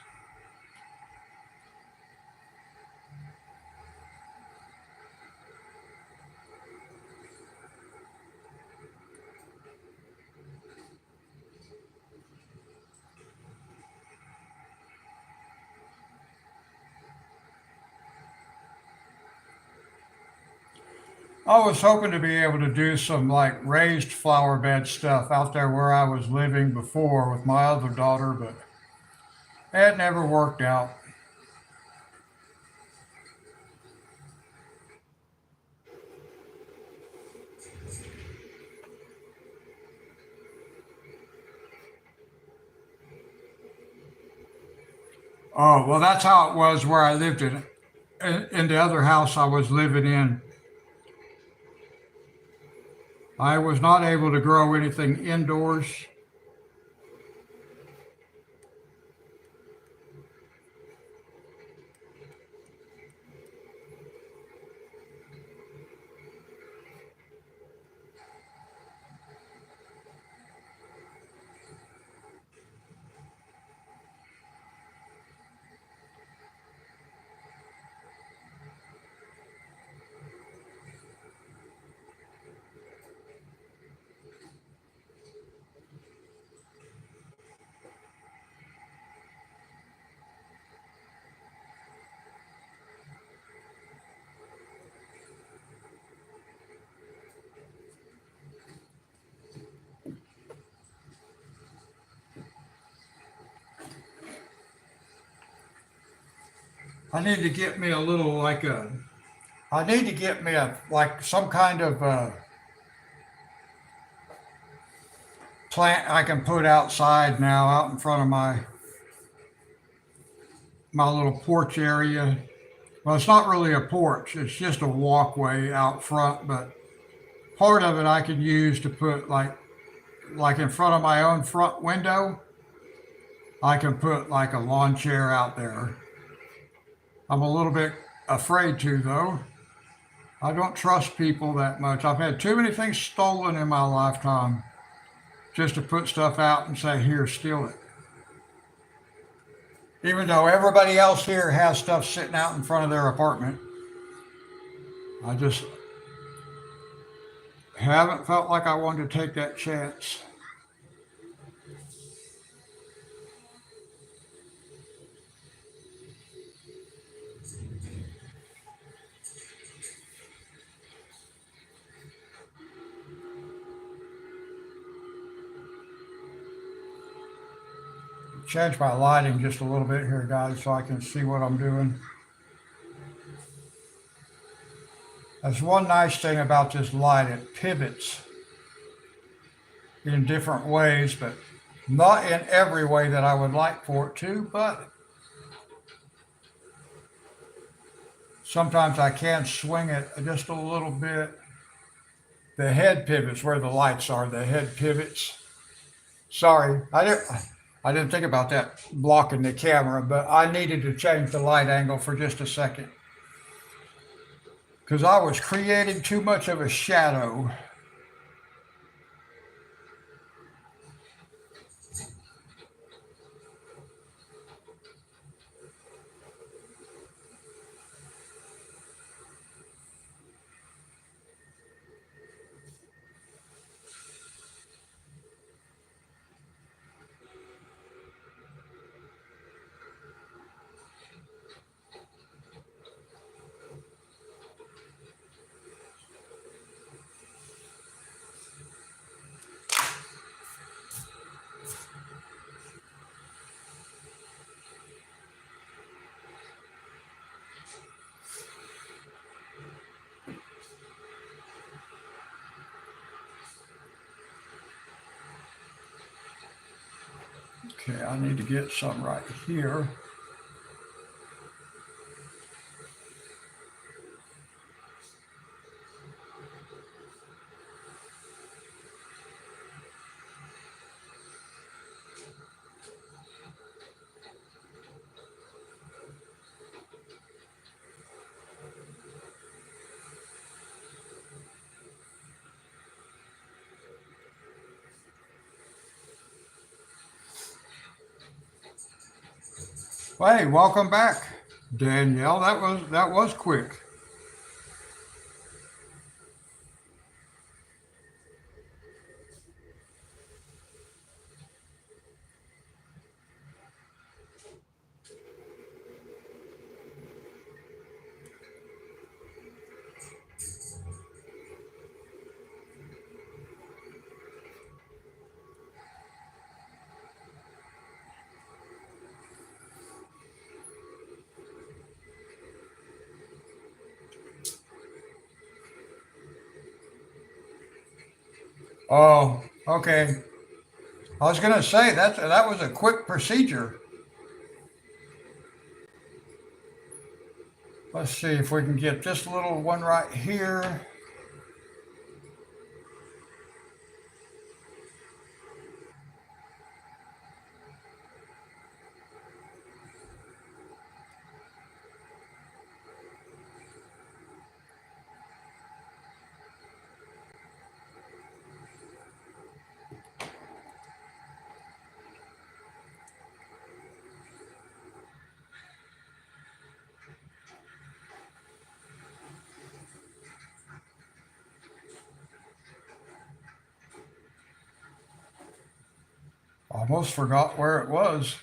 I was hoping to be able to do some like raised flower bed stuff out there where I was living before with my other daughter, but it never worked out. Oh, well, that's how it was where I lived in the other house I was living in. I was not able to grow anything indoors. I need to get me a little like a. I need to get me a like some kind of plant I can put outside now, out in front of my little porch area. Well, it's not really a porch; it's just a walkway out front. But part of it I could use to put like in front of my own front window. I can put like a lawn chair out there. I'm a little bit afraid to though. I don't trust people that much. I've had too many things stolen in my lifetime just to put stuff out and say, here, steal it. Even though everybody else here has stuff sitting out in front of their apartment, I just haven't felt like I wanted to take that chance. Change my lighting just a little bit here, guys, so I can see what I'm doing. That's one nice thing about this light. It pivots in different ways, but not in every way that I would like for it to, but sometimes I can swing it just a little bit. The head pivots where the lights are, the head pivots. Sorry, I didn't think about that blocking the camera, but I needed to change the light angle for just a second because I was creating too much of a shadow. Okay, I need to get some right here. Hey, welcome back, Danielle. That was quick. Oh, okay. I was gonna say that was a quick procedure. Let's see if we can get this little one right here. Almost forgot where it was.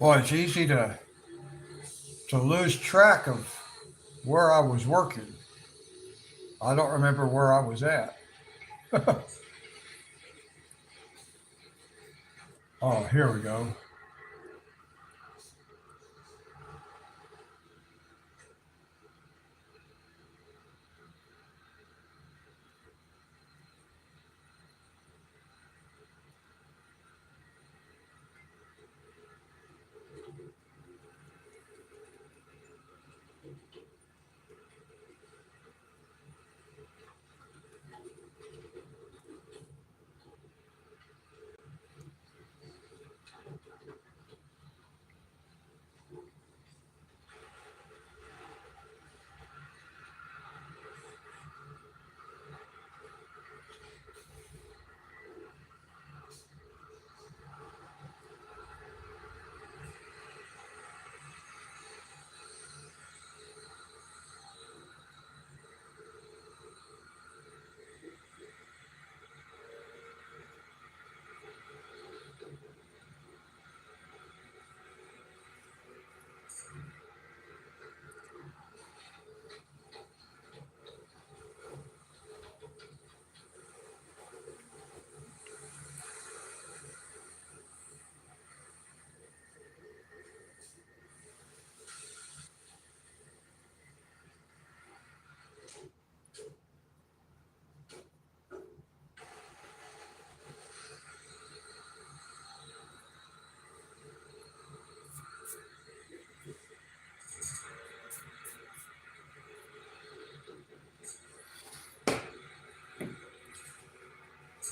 Well, it's easy to lose track of where I was working. I don't remember where I was at. Oh, here we go.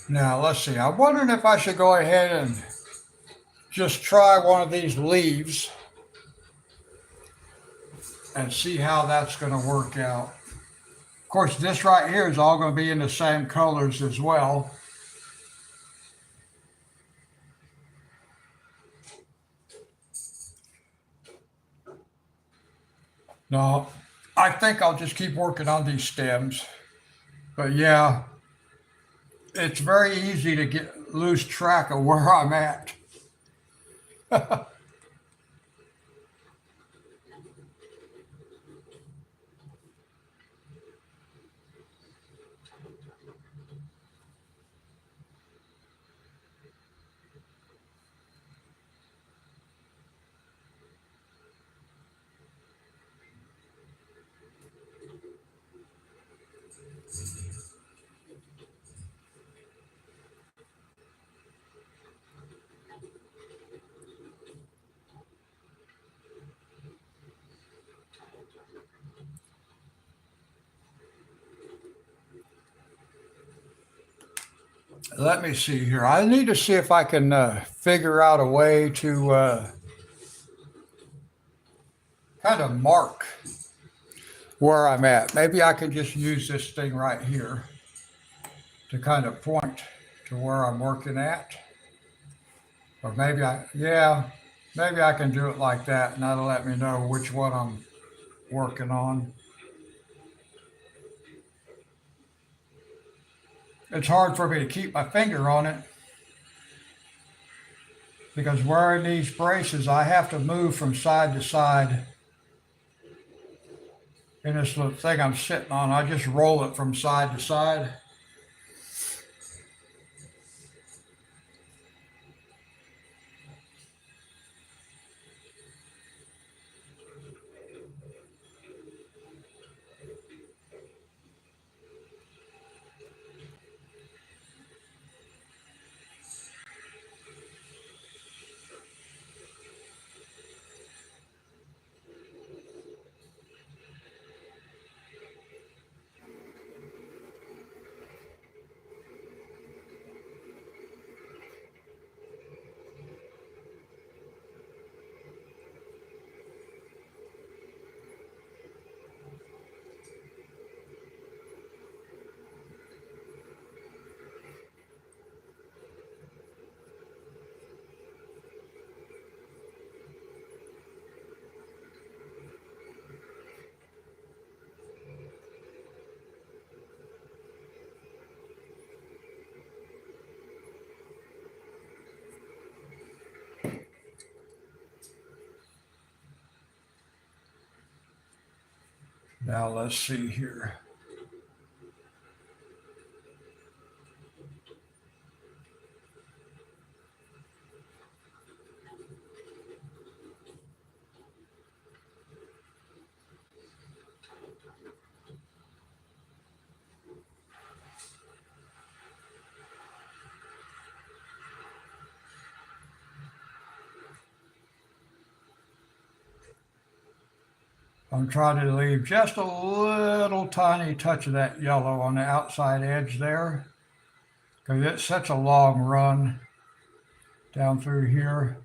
Now, let's see. I'm wondering if I should go ahead and just try one of these leaves and see how that's going to work out. Of course, this right here is all going to be in the same colors as well. No, I think I'll just keep working on these stems. But yeah, it's very easy to lose track of where I'm at. Let me see here. I need to see if I can figure out a way to kind of mark where I'm at. Maybe I can just use this thing right here to kind of point to where I'm working at. Or yeah, maybe I can do it like that and that'll let me know which one I'm working on. It's hard for me to keep my finger on it because wearing these braces, I have to move from side to side in this little thing I'm sitting on. I just roll it from side to side. Now let's see here. I'm trying to leave just a little tiny touch of that yellow on the outside edge there because it's such a long run down through here.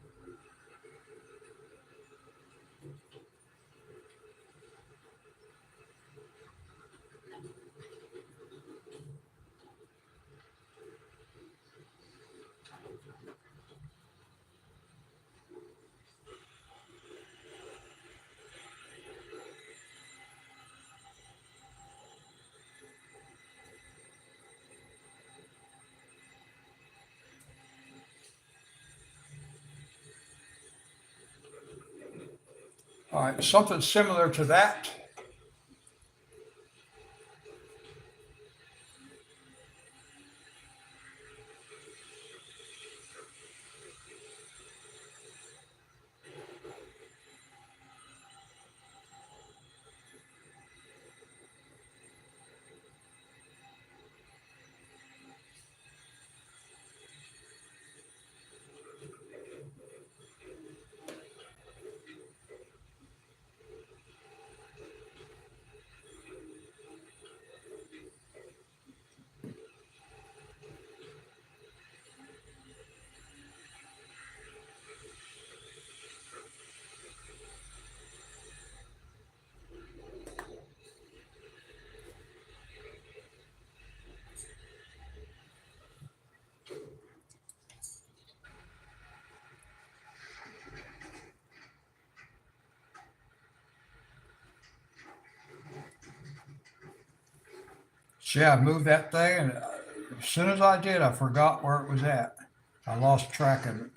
All right, something similar to that. See, I moved that thing, and as soon as I did, I forgot where it was at. I lost track of it.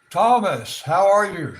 Thomas, how are you?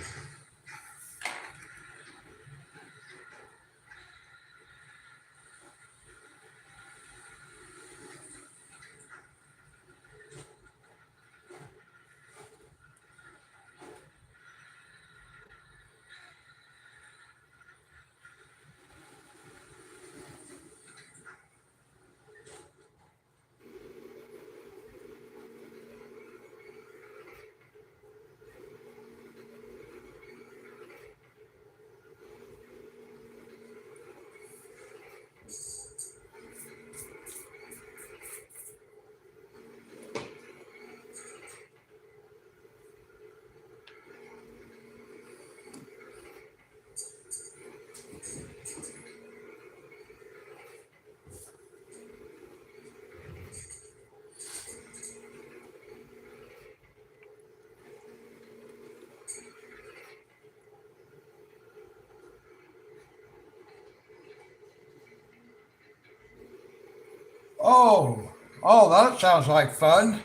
Oh, oh, that sounds like fun.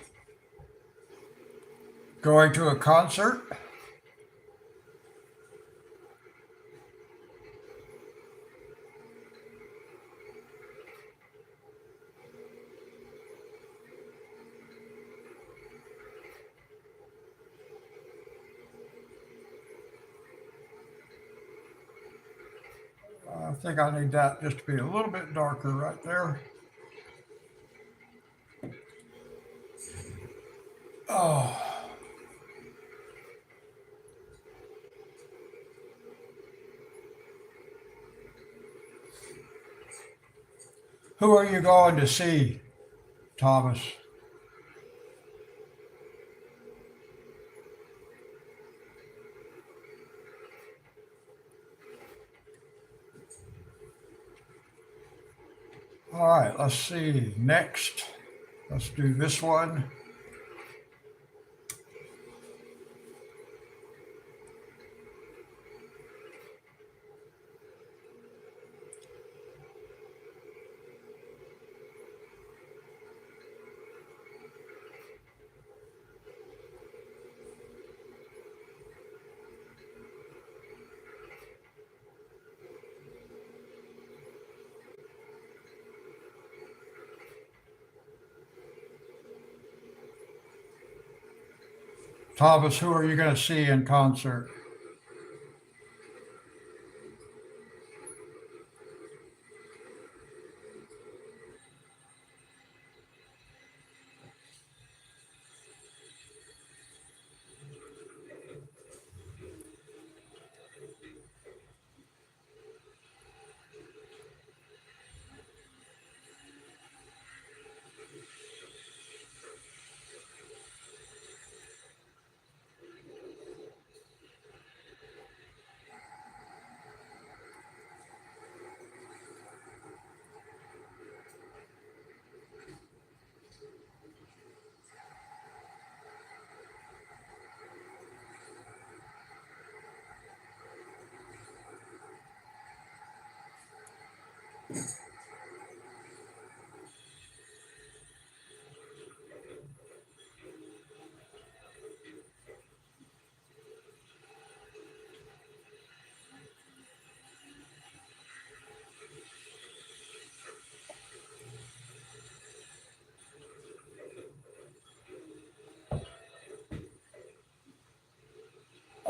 Going to a concert? think I need that just to be a little bit darker right there. Oh. Who are you going to see, Thomas? All right, let's see. Next, let's do this one. Thomas, who are you going to see in concert?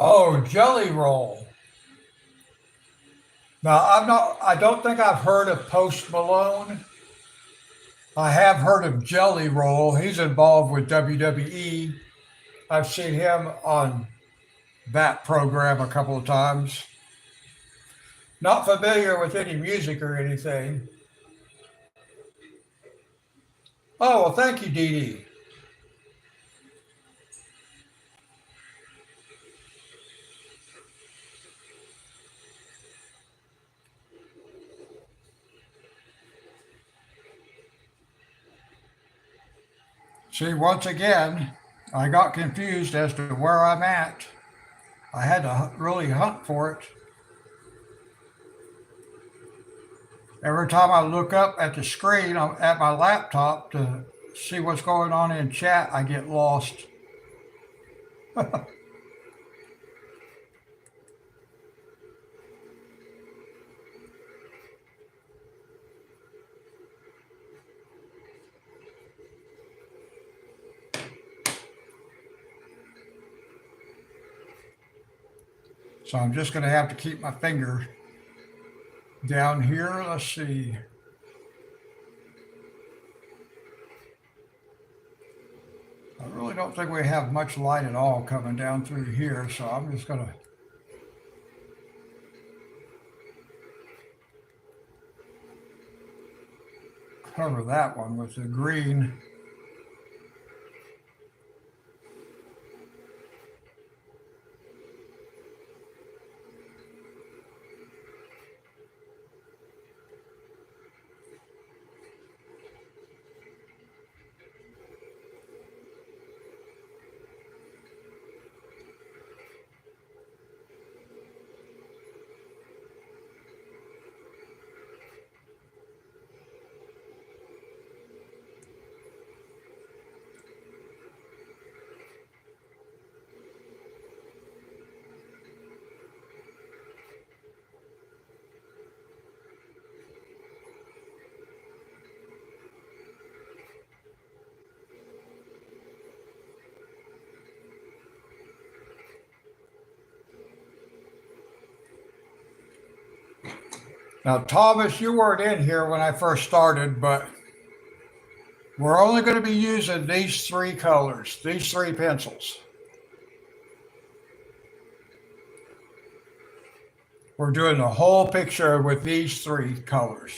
Oh, Jelly Roll. Now, I don't think I've heard of Post Malone. I have heard of Jelly Roll. He's involved with WWE. I've seen him on that program a couple of times. Not familiar with any music or anything. Oh, well, thank you, Dee Dee. See, once again, I got confused as to where I'm at. I had to really hunt for it. Every time I look up at the screen at my laptop to see what's going on in chat, I get lost. So I'm just going to have to keep my finger down here. Let's see. I really don't think we have much light at all coming down through here, so I'm just going to cover that one with the green. Now, Thomas, you weren't in here when I first started, but we're only going to be using these three colors, these three pencils. We're doing the whole picture with these three colors.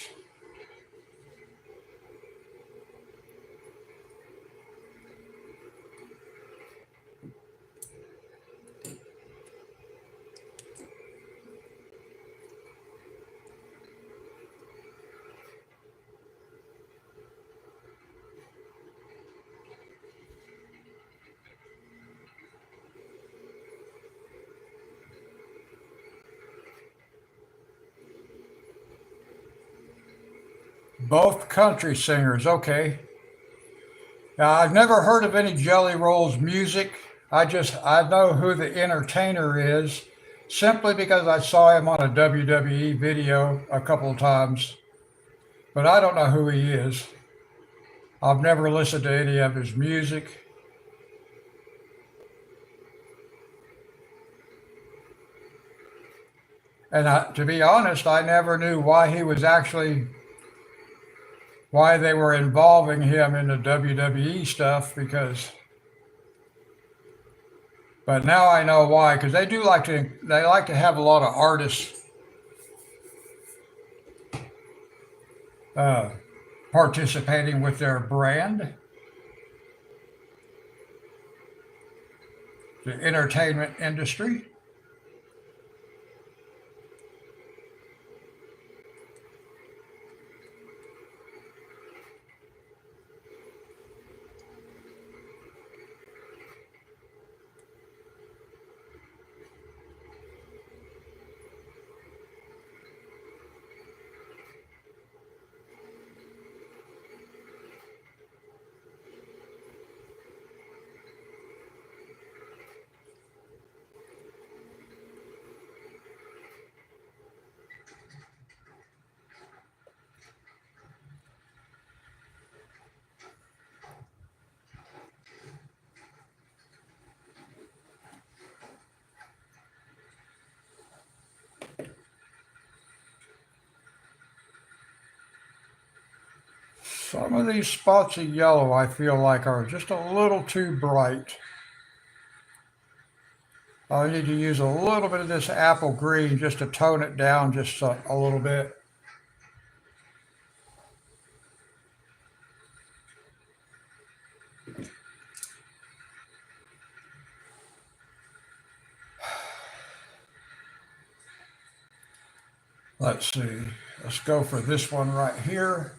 Both country singers, okay. Now, I've never heard of any Jelly Rolls music. I know who the entertainer is simply because I saw him on a WWE video a couple of times, but I don't know who he is. I've never listened to any of his music. And to be honest, I never knew why they were involving him in the WWE stuff but now I know why, because they like to have a lot of artists uh, participating with their brand, the entertainment industry. Some of these spots of yellow I feel like are just a little too bright. I need to use a little bit of this apple green just to tone it down just a little bit. Let's see. Let's go for this one right here.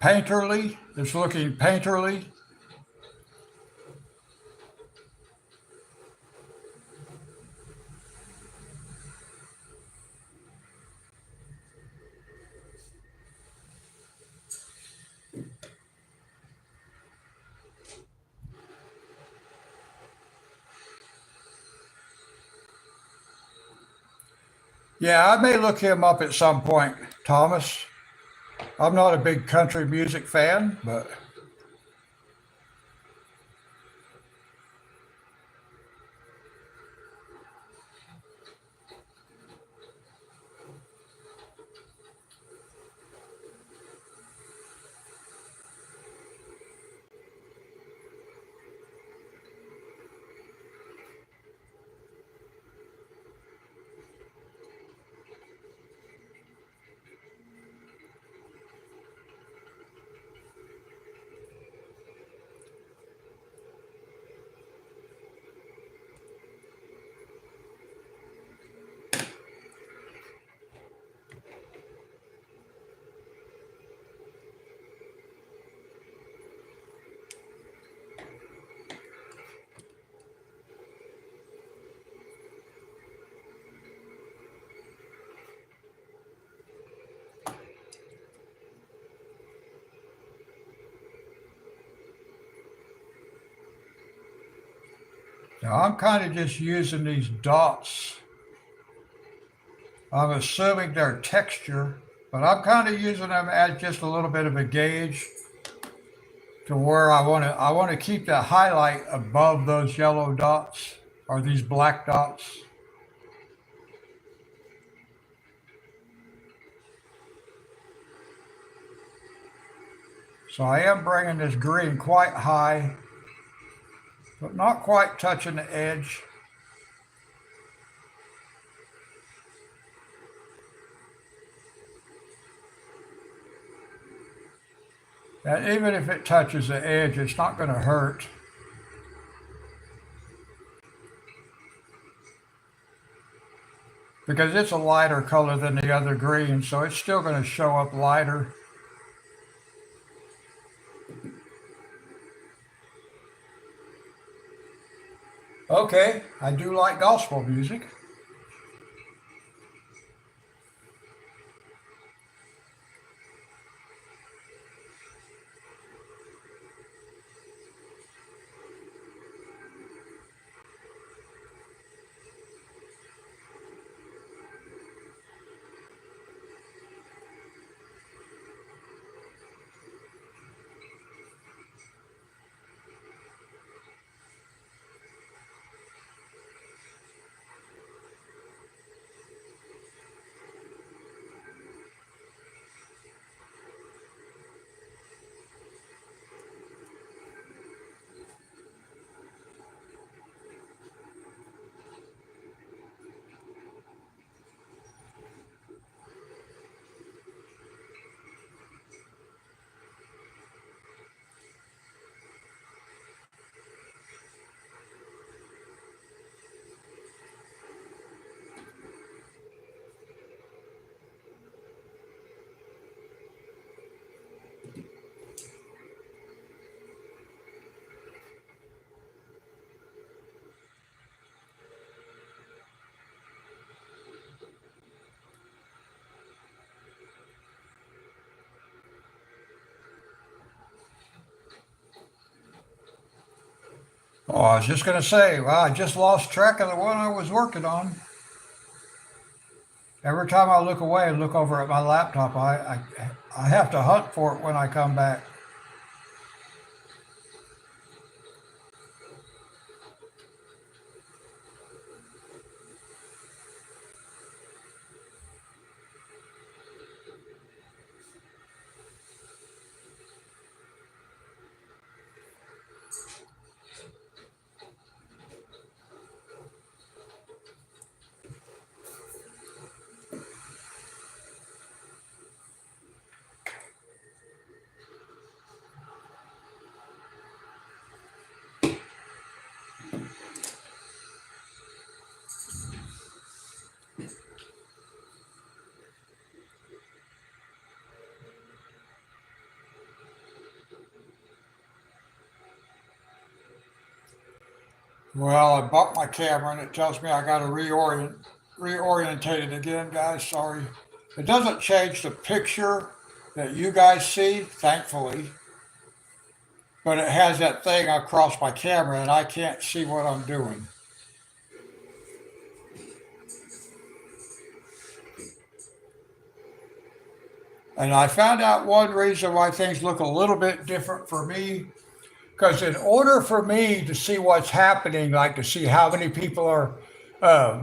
Painterly. It's looking painterly. Yeah, I may look him up at some point, Thomas. I'm not a big country music fan, but Now I'm kind of just using these dots. I'm assuming they're texture, but I'm kind of using them as just a little bit of a gauge to where I want to keep the highlight above those yellow dots or these black dots. So I am bringing this green quite high, but not quite touching the edge. And even if it touches the edge, it's not going to hurt. Because it's a lighter color than the other green, so it's still going to show up lighter. Okay, I do like gospel music. Oh, I was just going to say, well, I just lost track of the one I was working on. Every time I look away and look over at my laptop, I have to hunt for it when I come back. Well, I bought my camera and it tells me I got to reorientate it again, guys. Sorry. It doesn't change the picture that you guys see, thankfully, but it has that thing across my camera and I can't see what I'm doing. And I found out one reason why things look a little bit different for me. Because in order for me to see what's happening, like to see how many people are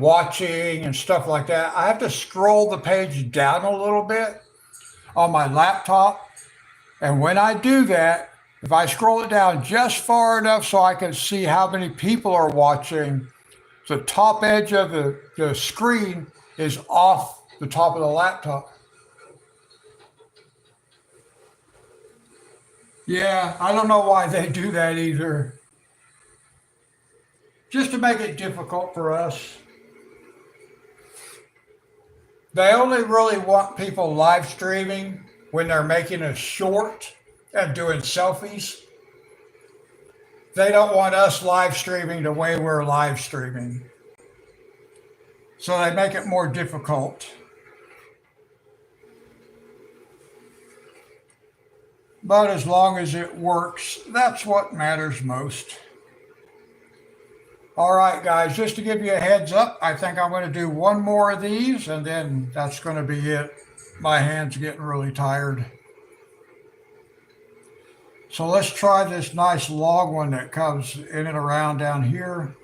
watching and stuff like that, I have to scroll the page down a little bit on my laptop. And when I do that, if I scroll it down just far enough so I can see how many people are watching, the top edge of the screen is off the top of the laptop. Yeah, I don't know why they do that either. Just to make it difficult for us. They only really want people live streaming when they're making a short and doing selfies. They don't want us live streaming the way we're live streaming. So they make it more difficult. But as long as it works, that's what matters most. All right, guys, just to give you a heads up, I think I'm going to do one more of these and then that's going to be it. My hand's getting really tired. So let's try this nice log one that comes in and around down here.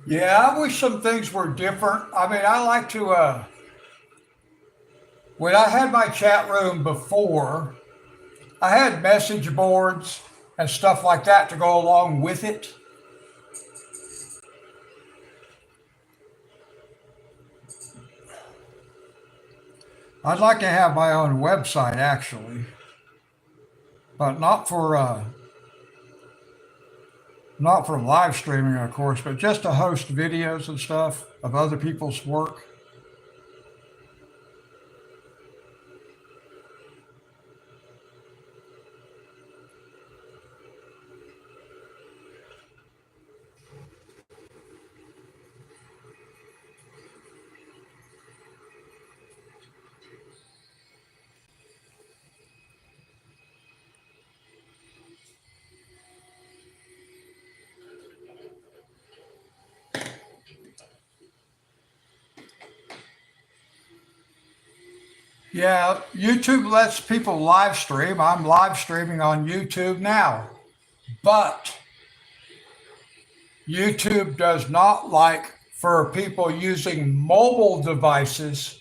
Yeah, I wish some things were different. I mean, I like to, when I had my chat room before, I had message boards and stuff like that to go along with it. I'd like to have my own website actually, but not for live streaming, of course, but just to host videos and stuff of other people's work. Yeah, YouTube lets people live stream. I'm live streaming on YouTube now, but YouTube does not like for people using mobile devices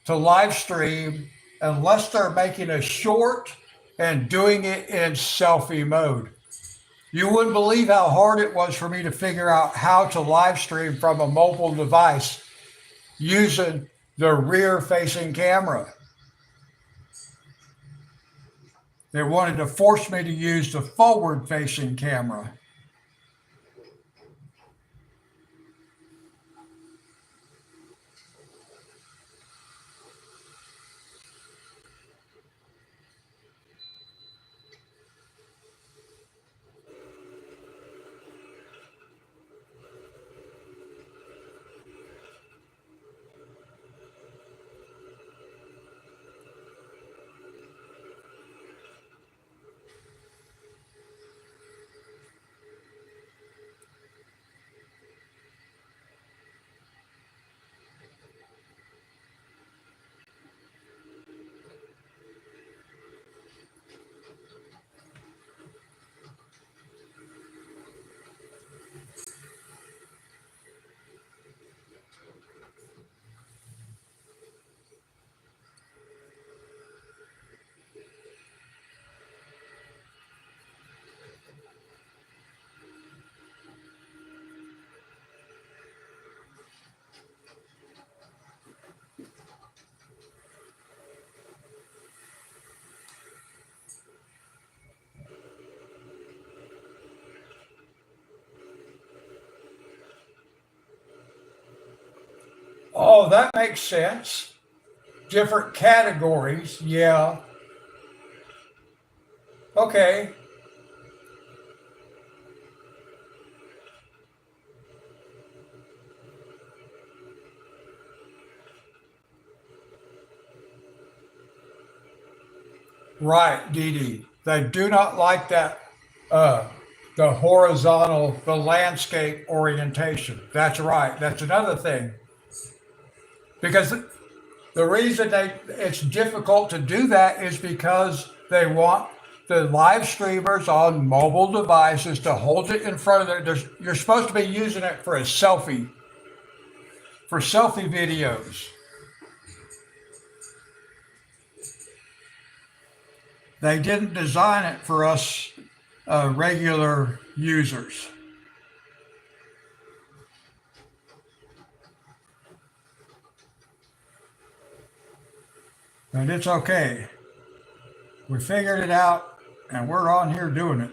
to live stream unless they're making a short and doing it in selfie mode. You wouldn't believe how hard it was for me to figure out how to live stream from a mobile device using the rear facing camera. They wanted to force me to use the forward facing camera. Oh, that makes sense. Different categories. Yeah. Okay. Right, Dee Dee. They do not like that, uh, the horizontal, the landscape orientation. That's right. That's another thing. Because the reason it's difficult to do that is because they want the live streamers on mobile devices to hold it in front of you're supposed to be using it for selfie videos. They didn't design it for us regular users. But it's okay. We figured it out and we're on here doing it.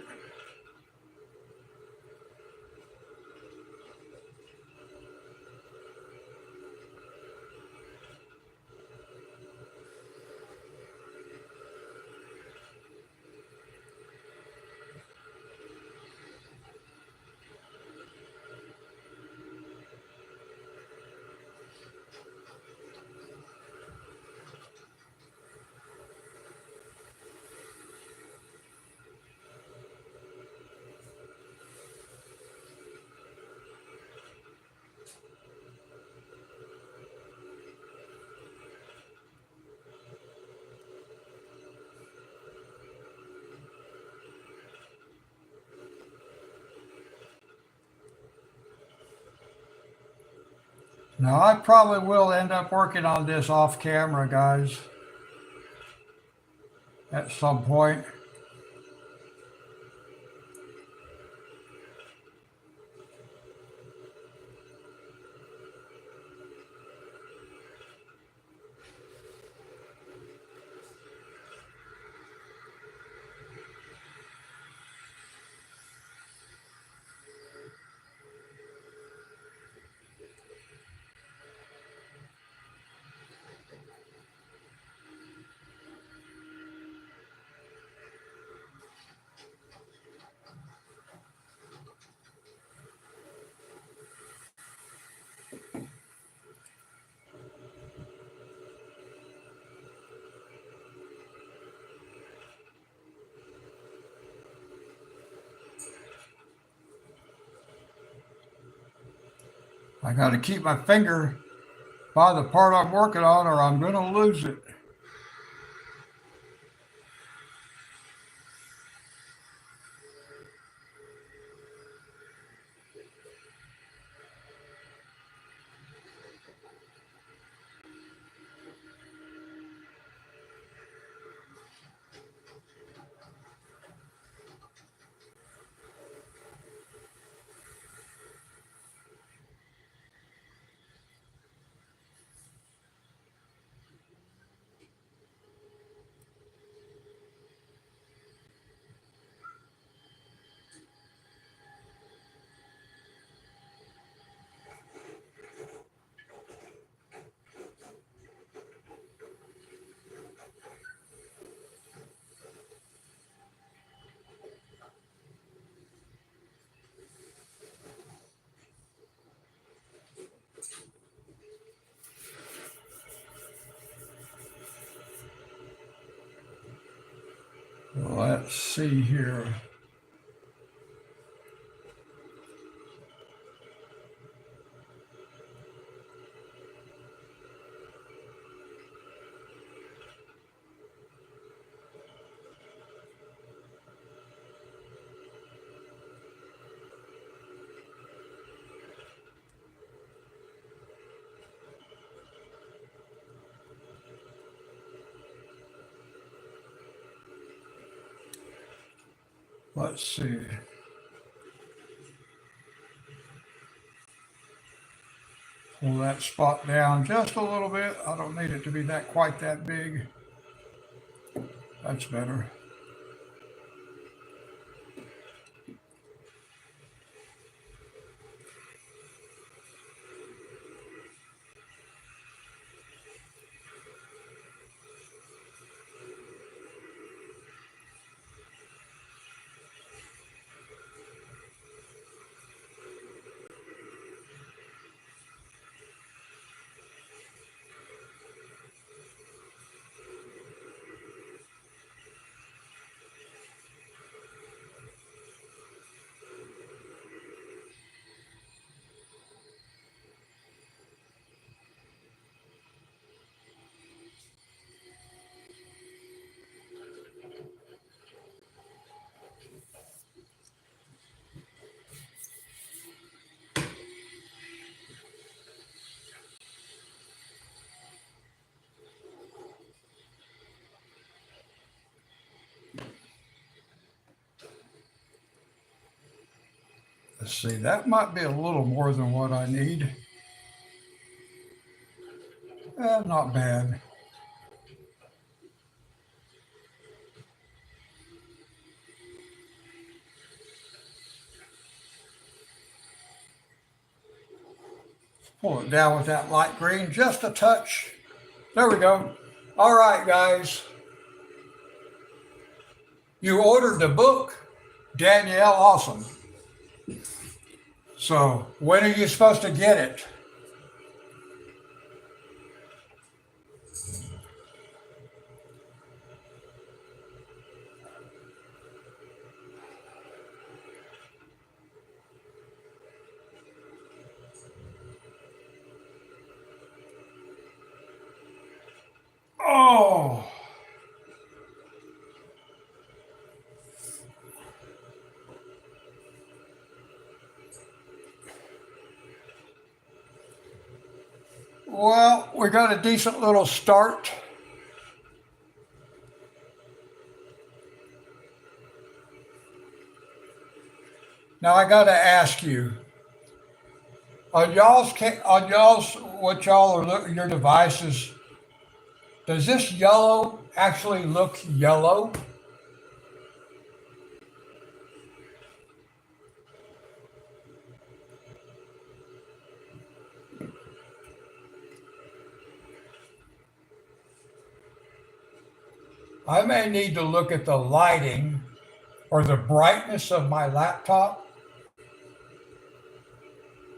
Now, I probably will end up working on this off camera, guys, at some point. I got to keep my finger by the part I'm working on or I'm going to lose it. Let's see here. Let's see. Pull that spot down just a little bit. I don't need it to be quite that big. That's better. Let's see, that might be a little more than what I need. Not bad. Pull it down with that light green, just a touch. There we go. All right, guys. You ordered the book, Danielle, awesome. So when are you supposed to get it? Oh, well, we got a decent little start. Now I got to ask you, what y'all are your devices, does this yellow actually look yellow? I may need to look at the lighting or the brightness of my laptop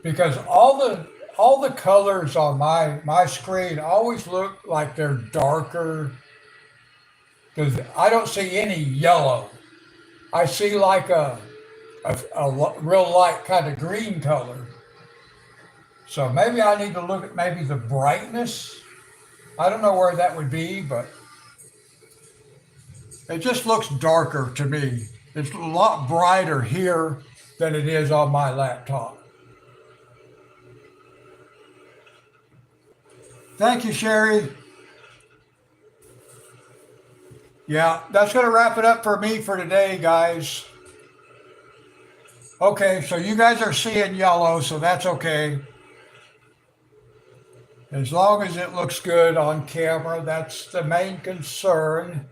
because all the colors on my screen always look like they're darker because I don't see any yellow. I see like a real light kind of green color. So maybe I need to look at maybe the brightness. I don't know where that would be, but it just looks darker to me. It's a lot brighter here than it is on my laptop. Thank you, Sherry. Yeah, that's going to wrap it up for me for today, guys. Okay, so you guys are seeing yellow, so that's okay. As long as it looks good on camera, that's the main concern.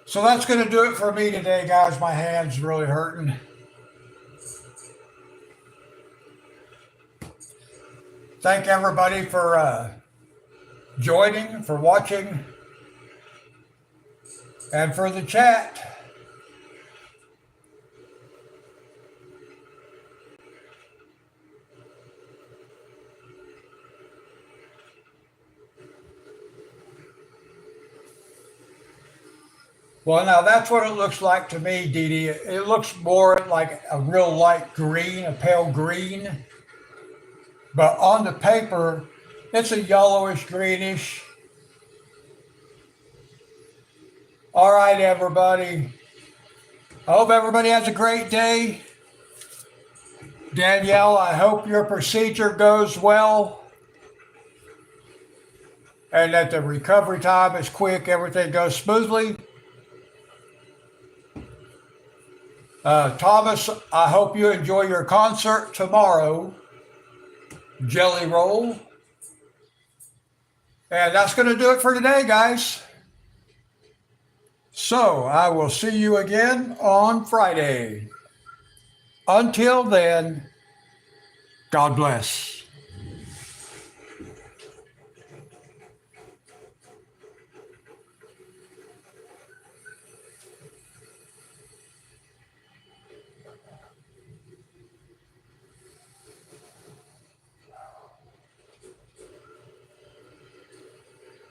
So that's going to do it for me today, guys. My hand's really hurting. Thank everybody for joining, for watching, and for the chat. Well, now that's what it looks like to me, Dee Dee. It looks more like a real light green, a pale green. But on the paper, it's a yellowish greenish. All right, everybody. I hope everybody has a great day. Danielle, I hope your procedure goes well and that the recovery time is quick, everything goes smoothly. Thomas, I hope you enjoy your concert tomorrow, Jelly Roll. And that's going to do it for today, guys. So I will see you again on Friday. Until then, God bless.